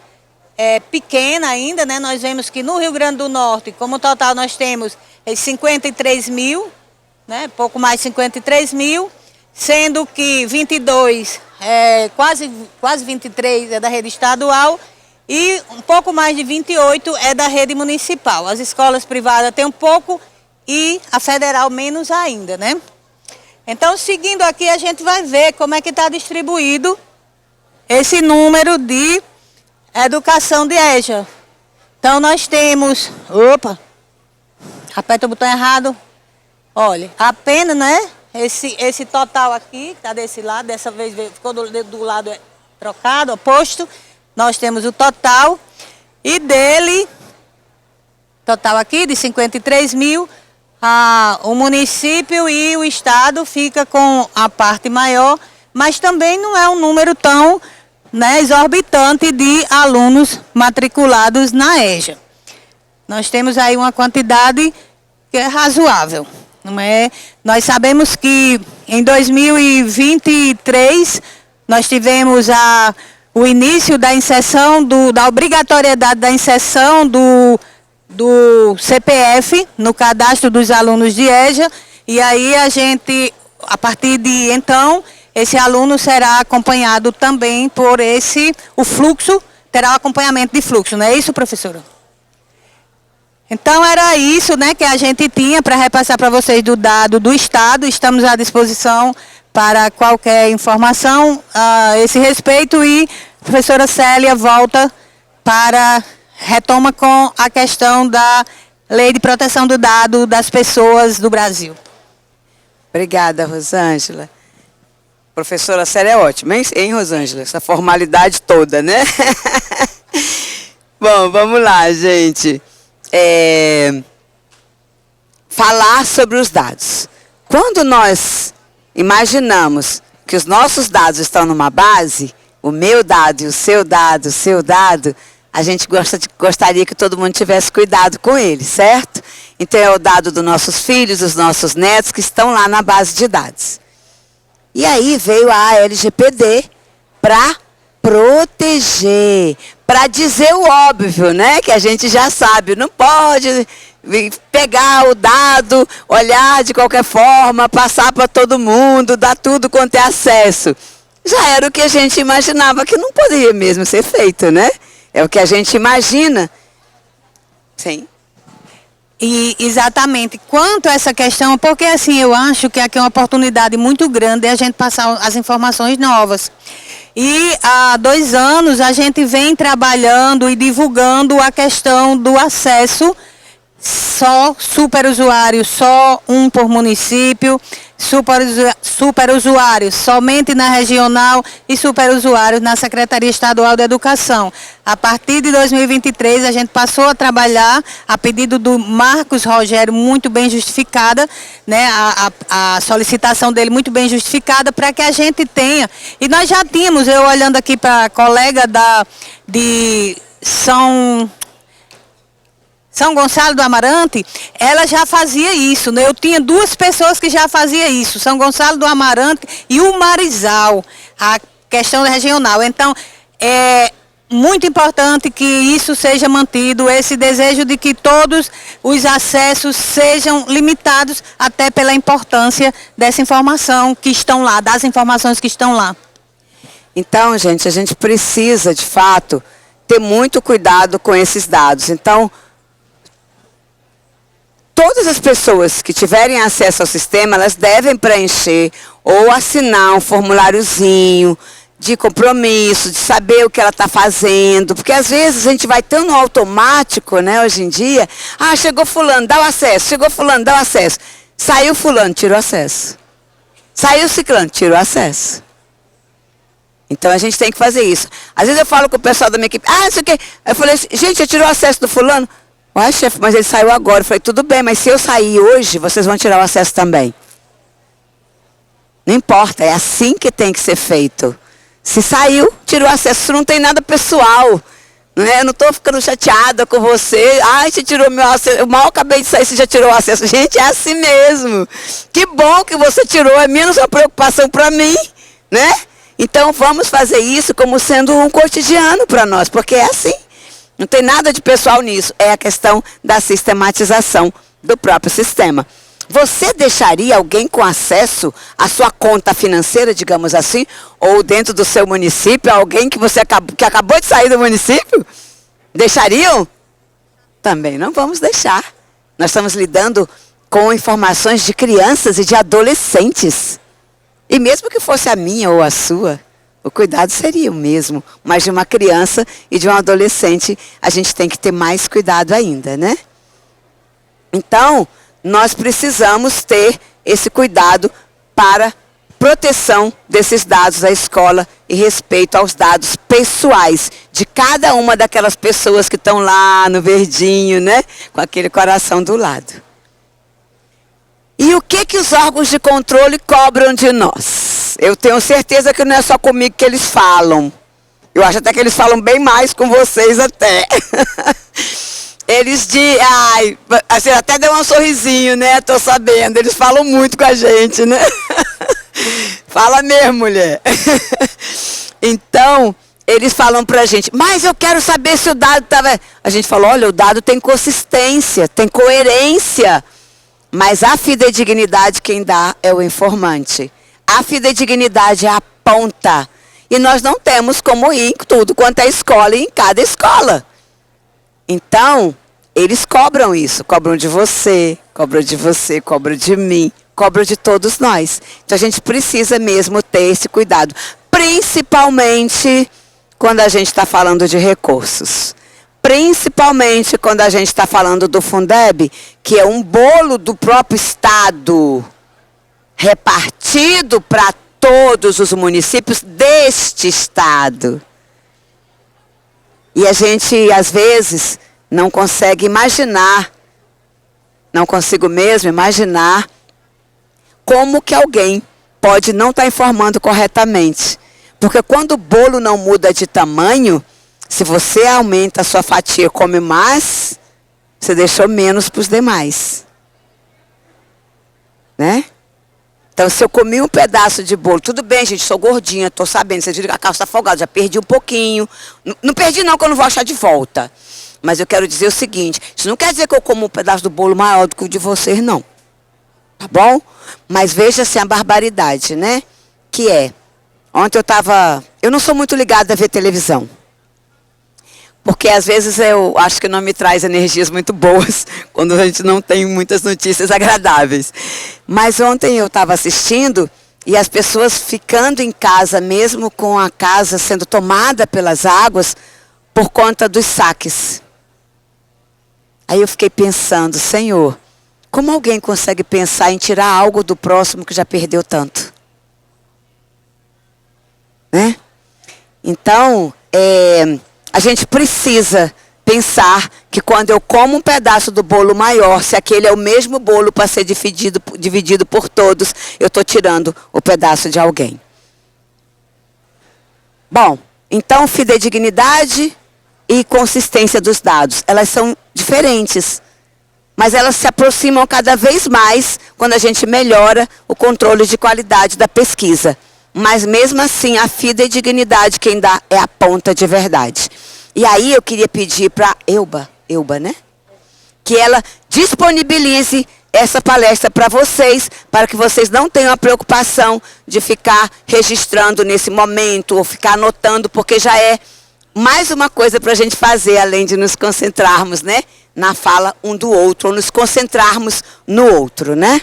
pequena ainda, né, nós vemos que no Rio Grande do Norte, como total nós temos 53 mil, né, pouco mais de 53 mil, sendo que 22, quase 23 é da rede estadual e um pouco mais de 28 é da rede municipal. As escolas privadas têm um pouco e a federal menos ainda, né? Então, seguindo aqui, a gente vai ver como é que está distribuído esse número de educação de EJA. Então, nós temos... Opa! Aperta o botão errado. Olha, apenas, né? Esse total aqui, que está desse lado, dessa vez ficou do lado trocado, oposto. Nós temos o total. E dele, total aqui de 53 mil, o município e o estado fica com a parte maior, mas também não é um número tão, né, exorbitante de alunos matriculados na EJA. Nós temos aí uma quantidade que é razoável. Não é? Nós sabemos que em 2023 nós tivemos o início da inserção, da obrigatoriedade da inserção do CPF no cadastro dos alunos de EJA, e aí a partir de então, esse aluno será acompanhado também por o fluxo, terá o acompanhamento de fluxo, não é isso, professora? Então era isso, né, que a gente tinha para repassar para vocês do dado do Estado. Estamos à disposição para qualquer informação a esse respeito e a professora Célia retoma com a questão da Lei de Proteção do Dado das Pessoas do Brasil. Obrigada, Rosângela. Professora Célia é ótima, hein, Rosângela? Essa formalidade toda, né? Bom, vamos lá, gente. Falar sobre os dados. Quando nós imaginamos que os nossos dados estão numa base, o meu dado e o seu dado, a gente gostaria que todo mundo tivesse cuidado com ele, certo? Então é o dado dos nossos filhos, dos nossos netos que estão lá na base de dados. E aí veio a LGPD para proteger, para dizer o óbvio, né? Que a gente já sabe, não pode pegar o dado, olhar de qualquer forma, passar para todo mundo, dar tudo quanto é acesso. Já era o que a gente imaginava que não poderia mesmo ser feito, né? É o que a gente imagina. Sim. E exatamente, quanto a essa questão, porque assim, eu acho que aqui é uma oportunidade muito grande a gente passar as informações novas. E há 2 anos a gente vem trabalhando e divulgando a questão do acesso só superusuário, só um por município, superusuários somente na regional e superusuários na Secretaria Estadual de Educação. A partir de 2023 a gente passou a trabalhar a pedido do Marcos Rogério, muito bem justificada, né, a solicitação dele muito bem justificada para que a gente tenha, e nós já tínhamos, eu olhando aqui para a colega de São Gonçalo do Amarante, ela já fazia isso, né? Eu tinha 2 pessoas que já faziam isso, São Gonçalo do Amarante e o Marizal, a questão regional. Então, é muito importante que isso seja mantido, esse desejo de que todos os acessos sejam limitados, até pela importância dessa informação que estão lá, das informações que estão lá. Então, gente, a gente precisa, de fato, ter muito cuidado com esses dados. Então, todas as pessoas que tiverem acesso ao sistema, elas devem preencher ou assinar um formuláriozinho de compromisso, de saber o que ela está fazendo, porque às vezes a gente vai tão no automático, né, hoje em dia, chegou fulano, dá o acesso, chegou fulano, dá o acesso, saiu fulano, tirou o acesso, saiu ciclano, tirou o acesso. Então a gente tem que fazer isso. Às vezes eu falo com o pessoal da minha equipe, não sei o quê, eu falei assim, gente, já tirou o acesso do fulano? Uai, chefe, mas ele saiu agora. Eu falei, tudo bem, mas se eu sair hoje, vocês vão tirar o acesso também. Não importa, é assim que tem que ser feito. Se saiu, tirou o acesso. Isso não tem nada pessoal. Né? Eu não estou ficando chateada com você. Você tirou meu acesso. Eu mal acabei de sair, você já tirou o acesso. Gente, é assim mesmo. Que bom que você tirou. É menos uma preocupação para mim. Né? Então, vamos fazer isso como sendo um cotidiano para nós. Porque é assim. Não tem nada de pessoal nisso. É a questão da sistematização do próprio sistema. Você deixaria alguém com acesso à sua conta financeira, digamos assim, ou dentro do seu município, alguém que que acabou de sair do município? Deixariam? Também não vamos deixar. Nós estamos lidando com informações de crianças e de adolescentes. E mesmo que fosse a minha ou a sua, o cuidado seria o mesmo. Mas de uma criança e de um adolescente, a gente tem que ter mais cuidado ainda, né? Então, nós precisamos ter esse cuidado para proteção desses dados da escola e respeito aos dados pessoais de cada uma daquelas pessoas que estão lá no verdinho, né? Com aquele coração do lado. E o que os órgãos de controle cobram de nós? Eu tenho certeza que não é só comigo que eles falam. Eu acho até que eles falam bem mais com vocês até. Eles você até deu um sorrisinho, né? Tô sabendo. Eles falam muito com a gente, né? Fala mesmo, mulher. Então, eles falam pra gente, mas eu quero saber se o dado estava... A gente falou, olha, o dado tem consistência, tem coerência. Mas a fidedignidade quem dá é o informante. A fidedignidade aponta. E nós não temos como ir em tudo quanto é escola e em cada escola. Então, eles cobram isso. Cobram de você, cobram de mim, cobram de todos nós. Então, a gente precisa mesmo ter esse cuidado. Principalmente quando a gente está falando de recursos. Principalmente quando a gente está falando do Fundeb, que é um bolo do próprio Estado, repartido para todos os municípios deste Estado. E a gente, às vezes, não consegue imaginar, não consigo mesmo imaginar, como que alguém pode não estar informando corretamente. Porque quando o bolo não muda de tamanho, se você aumenta a sua fatia e come mais, você deixou menos para os demais. Né? Então, se eu comi um pedaço de bolo, tudo bem, gente, sou gordinha, estou sabendo, vocês viram que a calça está folgada, já perdi um pouquinho. Não perdi não, que eu não vou achar de volta. Mas eu quero dizer o seguinte, isso não quer dizer que eu como um pedaço do bolo maior do que o de vocês, não. Tá bom? Mas veja assim a barbaridade, né? Que é, ontem eu não sou muito ligada a ver televisão. Porque às vezes eu acho que não me traz energias muito boas, quando a gente não tem muitas notícias agradáveis. Mas ontem eu estava assistindo e as pessoas ficando em casa, mesmo com a casa sendo tomada pelas águas, por conta dos saques. Aí eu fiquei pensando, Senhor, como alguém consegue pensar em tirar algo do próximo que já perdeu tanto? Né? Então, a gente precisa pensar que quando eu como um pedaço do bolo maior, se aquele é o mesmo bolo para ser dividido por todos, eu estou tirando o pedaço de alguém. Bom, então fidedignidade, e consistência dos dados. Elas são diferentes, mas elas se aproximam cada vez mais quando a gente melhora o controle de qualidade da pesquisa. Mas mesmo assim, a fidedignidade quem dá é a ponta de verdade. E aí eu queria pedir para Elba, né? Que ela disponibilize essa palestra para vocês, para que vocês não tenham a preocupação de ficar registrando nesse momento ou ficar anotando, porque já é mais uma coisa para a gente fazer, além de nos concentrarmos, né, na fala um do outro, ou nos concentrarmos no outro, né?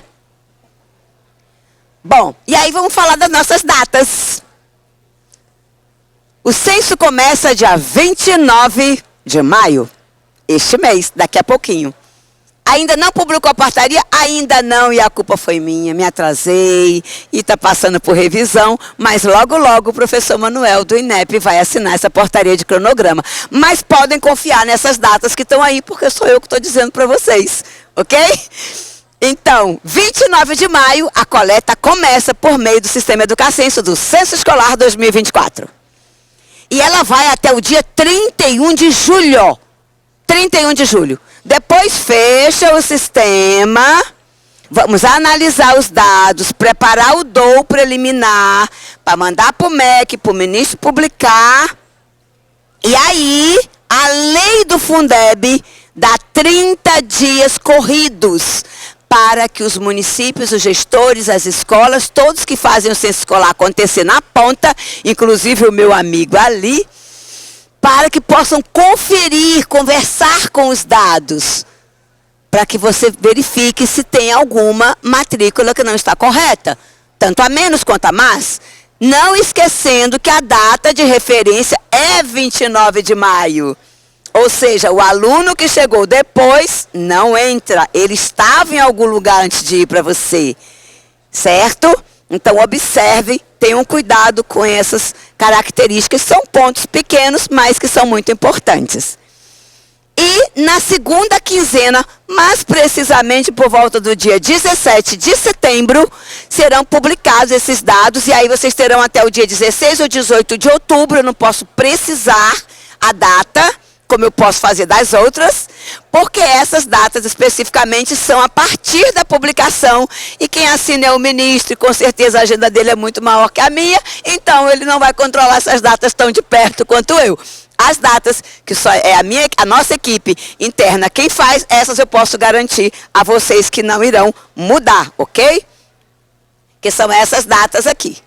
Bom, e aí vamos falar das nossas datas. O censo começa dia 29 de maio, este mês, daqui a pouquinho. Ainda não publicou a portaria? Ainda não, e a culpa foi minha, me atrasei e está passando por revisão, mas logo, logo o professor Manuel do INEP vai assinar essa portaria de cronograma. Mas podem confiar nessas datas que estão aí, porque sou eu que estou dizendo para vocês, ok? Então, 29 de maio, a coleta começa por meio do Sistema Educacenso do Censo Escolar 2024. E ela vai até o dia 31 de julho. 31 de julho. Depois fecha o sistema, vamos analisar os dados, preparar o DOU preliminar, para mandar para o MEC, para o ministro publicar. E aí, a lei do Fundeb dá 30 dias corridos para que os municípios, os gestores, as escolas, todos que fazem o censo escolar acontecer na ponta, inclusive o meu amigo ali, para que possam conferir, conversar com os dados, para que você verifique se tem alguma matrícula que não está correta, tanto a menos quanto a mais, não esquecendo que a data de referência é 29 de maio. Ou seja, o aluno que chegou depois não entra, ele estava em algum lugar antes de ir para você, certo? Então, observe, tenham cuidado com essas características, são pontos pequenos, mas que são muito importantes. E na segunda quinzena, mais precisamente por volta do dia 17 de setembro, serão publicados esses dados, e aí vocês terão até o dia 16 ou 18 de outubro, eu não posso precisar a data, como eu posso fazer das outras, porque essas datas especificamente são a partir da publicação, e quem assina é o ministro, e com certeza a agenda dele é muito maior que a minha, então ele não vai controlar essas datas tão de perto quanto eu. As datas, que só é a nossa equipe interna quem faz, essas eu posso garantir a vocês que não irão mudar, ok? Que são essas datas aqui.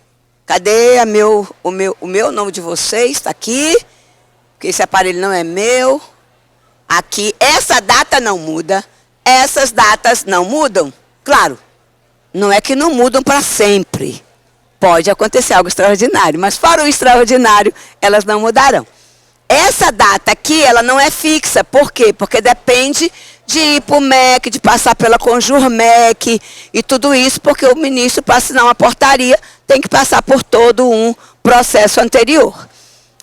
Cadê o meu nome de vocês? Está aqui. Porque esse aparelho não é meu. Aqui, essa data não muda. Essas datas não mudam. Claro, não é que não mudam para sempre. Pode acontecer algo extraordinário, mas fora o extraordinário, elas não mudarão. Essa data aqui, ela não é fixa. Por quê? Porque depende de ir para o MEC, de passar pela Conjur-MEC e tudo isso, porque o ministro, para assinar uma portaria, tem que passar por todo um processo anterior.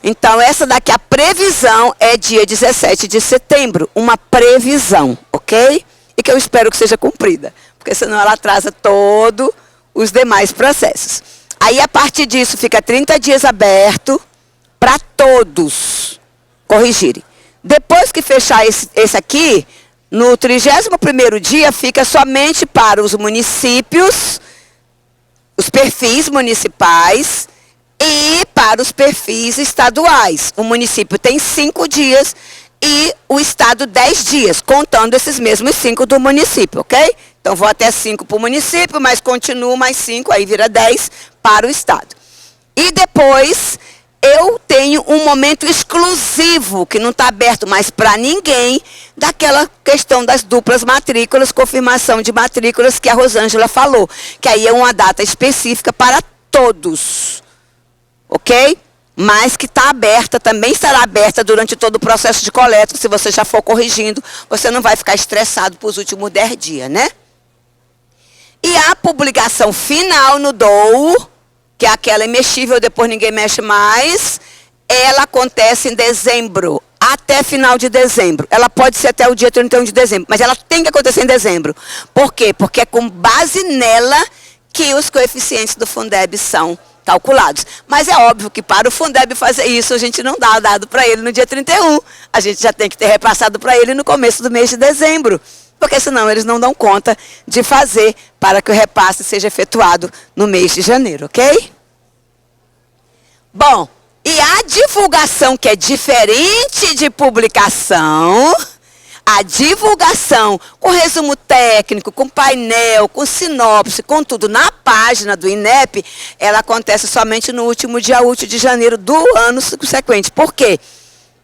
Então, essa daqui, a previsão é dia 17 de setembro, uma previsão, ok? E que eu espero que seja cumprida, porque senão ela atrasa todos os demais processos. Aí, a partir disso, fica 30 dias aberto para todos corrigirem. Depois que fechar esse aqui, no 31º dia, fica somente para os municípios, os perfis municipais, e para os perfis estaduais. O município tem 5 dias e o estado 10 dias, contando esses mesmos 5 do município, ok? Então, vou até 5 para o município, mas continuo mais 5, aí vira 10 para o estado. E depois, eu tenho um momento exclusivo, que não está aberto mais para ninguém, daquela questão das duplas matrículas, confirmação de matrículas que a Rosângela falou, que aí é uma data específica para todos. Ok? Mas que está aberta, também estará aberta durante todo o processo de coleta. Se você já for corrigindo, você não vai ficar estressado para os últimos 10 dias, né? E a publicação final no DOU, que é aquela imexível, depois ninguém mexe mais, ela acontece em dezembro, até final de dezembro. Ela pode ser até o dia 31 de dezembro, mas ela tem que acontecer em dezembro. Por quê? Porque é com base nela que os coeficientes do Fundeb são calculados. Mas é óbvio que para o Fundeb fazer isso, a gente não dá dado para ele no dia 31. A gente já tem que ter repassado para ele no começo do mês de dezembro. Porque senão eles não dão conta de fazer para que o repasse seja efetuado no mês de janeiro, ok? Bom, e a divulgação, que é diferente de publicação, a divulgação com resumo técnico, com painel, com sinopse, com tudo na página do INEP, ela acontece somente no último dia útil de janeiro do ano subsequente. Por quê?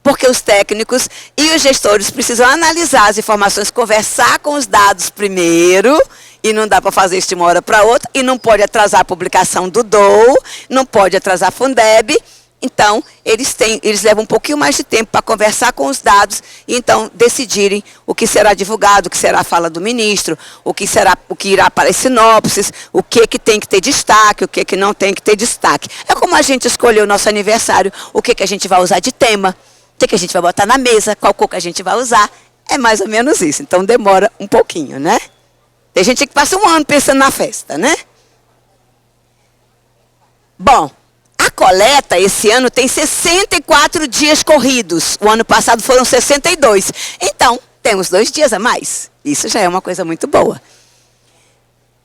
Porque os técnicos e os gestores precisam analisar as informações, conversar com os dados primeiro, e não dá para fazer isso de uma hora para outra, e não pode atrasar a publicação do DOU, não pode atrasar a Fundeb. Então, eles levam um pouquinho mais de tempo para conversar com os dados e então decidirem o que será divulgado, o que será a fala do ministro, o que irá para as sinopses, o que tem que ter destaque, o que não tem que ter destaque. É como a gente escolheu o nosso aniversário, o que a gente vai usar de tema, o que a gente vai botar na mesa, qual cor que a gente vai usar. É mais ou menos isso. Então, demora um pouquinho, né? Tem gente que passa um ano pensando na festa, né? Bom, a coleta esse ano tem 64 dias corridos. O ano passado foram 62. Então, temos 2 dias a mais. Isso já é uma coisa muito boa.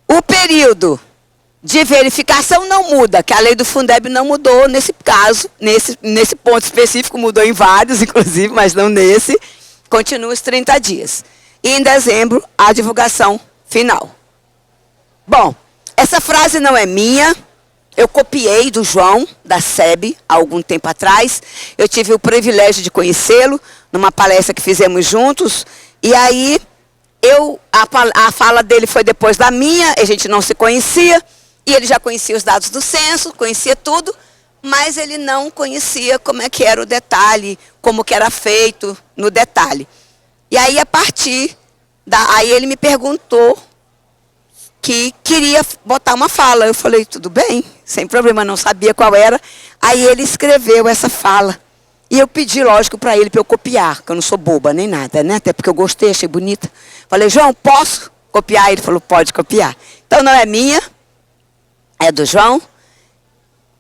O período de verificação não muda, que a lei do Fundeb não mudou nesse caso, nesse ponto específico, mudou em vários, inclusive, mas não nesse. Continua os 30 dias. E em dezembro, a divulgação final. Bom, essa frase não é minha. Eu copiei do João, da SEB, há algum tempo atrás. Eu tive o privilégio de conhecê-lo numa palestra que fizemos juntos. E aí, a fala dele foi depois da minha, a gente não se conhecia. E ele já conhecia os dados do censo, conhecia tudo, mas ele não conhecia como é que era o detalhe, como que era feito no detalhe. E aí, aí ele me perguntou que queria botar uma fala. Eu falei, tudo bem, sem problema, não sabia qual era. Aí ele escreveu essa fala. E eu pedi, lógico, para ele, para eu copiar, que eu não sou boba nem nada, né? Até porque eu gostei, achei bonita. Falei, João, posso copiar? Ele falou, pode copiar. Então não é minha, é do João.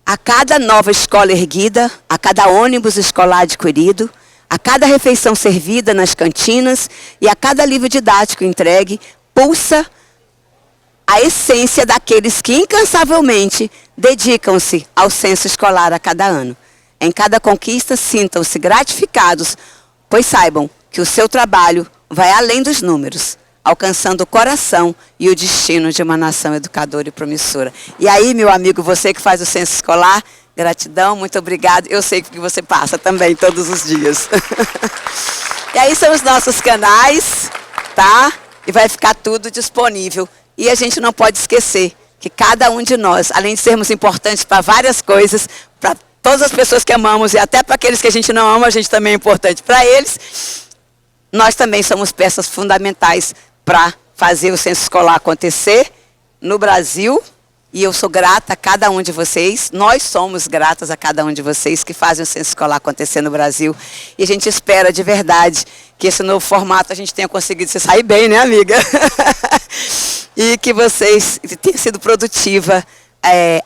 A cada nova escola erguida, a cada ônibus escolar adquirido, a cada refeição servida nas cantinas e a cada livro didático entregue, pulsa a essência daqueles que incansavelmente dedicam-se ao censo escolar a cada ano. Em cada conquista, sintam-se gratificados, pois saibam que o seu trabalho vai além dos números, alcançando o coração e o destino de uma nação educadora e promissora. E aí, meu amigo, você que faz o censo escolar, gratidão, muito obrigado. Eu sei que você passa também todos os dias. E aí são os nossos canais, tá? E vai ficar tudo disponível. E a gente não pode esquecer que cada um de nós, além de sermos importantes para várias coisas, para todas as pessoas que amamos e até para aqueles que a gente não ama, a gente também é importante para eles, nós também somos peças fundamentais para fazer o censo escolar acontecer no Brasil. E eu sou grata a cada um de vocês, nós somos gratas a cada um de vocês que fazem o censo escolar acontecer no Brasil. E a gente espera de verdade que esse novo formato a gente tenha conseguido se sair bem, né, amiga? E que vocês tenham sido produtiva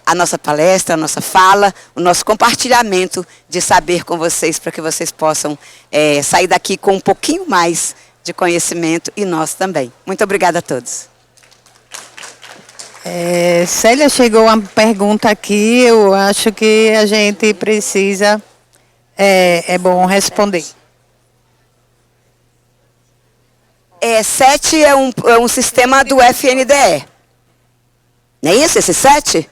a nossa palestra, a nossa fala, o nosso compartilhamento de saber com vocês, para que vocês possam sair daqui com um pouquinho mais de conhecimento e nós também. Muito obrigada a todos. Célia, chegou uma pergunta aqui, eu acho que a gente precisa, é bom responder. 7 é um sistema do FNDE. Não é isso, esse 7?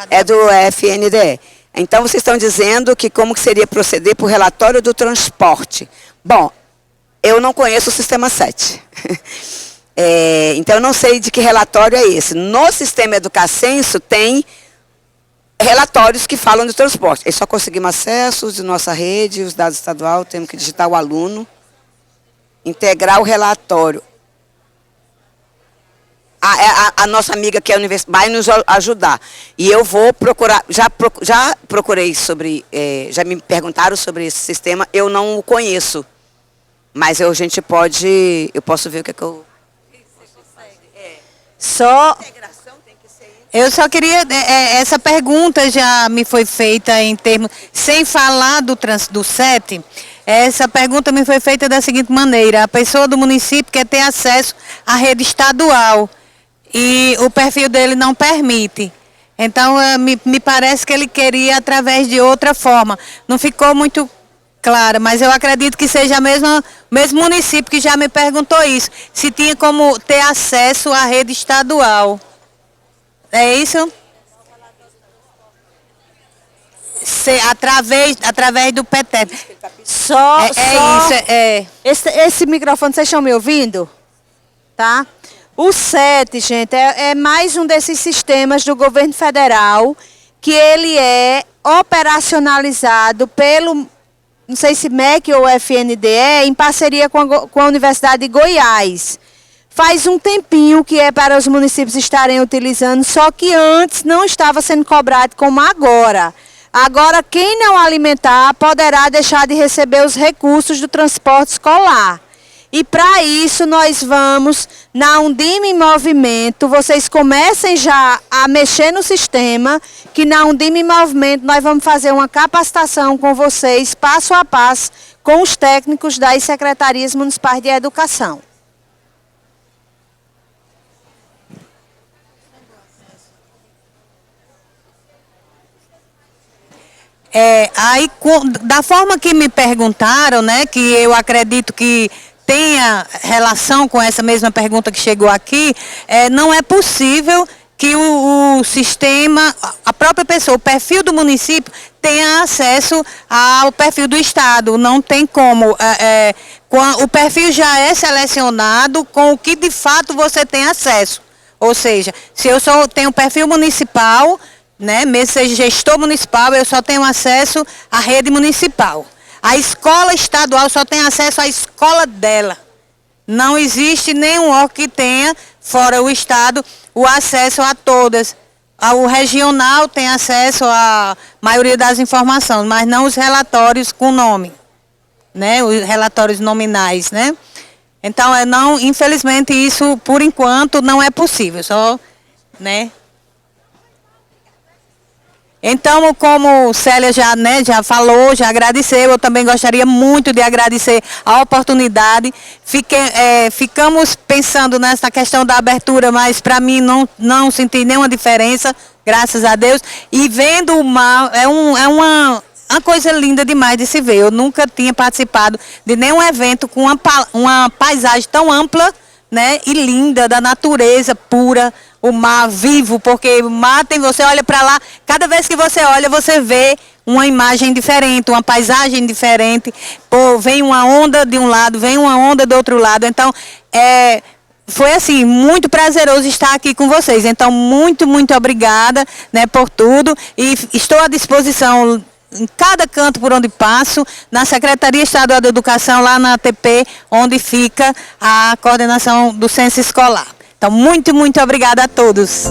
É do FNDE. Então, vocês estão dizendo que como que seria proceder para o relatório do transporte. Bom, eu não conheço o sistema 7. Então, eu não sei de que relatório é esse. No sistema Educacenso tem relatórios que falam de transporte. É só conseguimos acesso de nossa rede, os dados estadual, temos que digitar o aluno, integrar o relatório. A nossa amiga que é a universidade vai nos ajudar. E eu vou procurar, já procurei sobre, já me perguntaram sobre esse sistema, eu não o conheço. Mas eu posso ver o que é que eu... Só... A integração tem que ser Eu só queria, essa pergunta já me foi feita em termos, sem falar do SET, essa pergunta me foi feita da seguinte maneira: a pessoa do município quer ter acesso à rede estadual e o perfil dele não permite. Então, me parece que ele queria através de outra forma. Não ficou muito claro, mas eu acredito que seja o mesmo município que já me perguntou isso, se tinha como ter acesso à rede estadual. É isso? Através do PETEP. Esse microfone, vocês estão me ouvindo? Tá? O SET, gente, é mais um desses sistemas do governo federal que ele é operacionalizado pelo, não sei se MEC ou FNDE, em parceria com a Universidade de Goiás. Faz um tempinho que é para os municípios estarem utilizando, só que antes não estava sendo cobrado como agora. Agora, quem não alimentar poderá deixar de receber os recursos do transporte escolar. E para isso nós vamos, na Undime em Movimento, vocês comecem já a mexer no sistema, que na Undime em Movimento nós vamos fazer uma capacitação com vocês, passo a passo, com os técnicos das secretarias municipais de educação. Aí, da forma que me perguntaram, né, que eu acredito que tenha relação com essa mesma pergunta que chegou aqui, não é possível que o sistema, a própria pessoa, o perfil do município, tenha acesso ao perfil do Estado. Não tem como. O perfil já é selecionado com o que de fato você tem acesso. Ou seja, se eu só tenho perfil municipal, né, mesmo seja gestor municipal, eu só tenho acesso à rede municipal. A escola estadual só tem acesso à escola dela. Não existe nenhum órgão que tenha, fora o Estado, o acesso a todas. O regional tem acesso à maioria das informações, mas não os relatórios com nome, né, os relatórios nominais, né? Então, infelizmente, isso, por enquanto, não é possível, né? Então, como Célia já falou, já agradeceu, eu também gostaria muito de agradecer a oportunidade. Ficamos pensando nessa questão da abertura, mas para mim não senti nenhuma diferença, graças a Deus. E vendo o mar, é uma coisa linda demais de se ver. Eu nunca tinha participado de nenhum evento com uma paisagem tão ampla, né, e linda, da natureza pura, o mar vivo, porque o mar você olha para lá, cada vez que você olha, você vê uma imagem diferente, uma paisagem diferente. Vem uma onda de um lado, vem uma onda do outro lado. Então, foi assim, muito prazeroso estar aqui com vocês. Então, muito, muito obrigada, né, por tudo. E estou à disposição em cada canto por onde passo, na Secretaria Estadual de Educação, lá na ATP, onde fica a coordenação do Censo Escolar. Então, muito, muito obrigada a todos.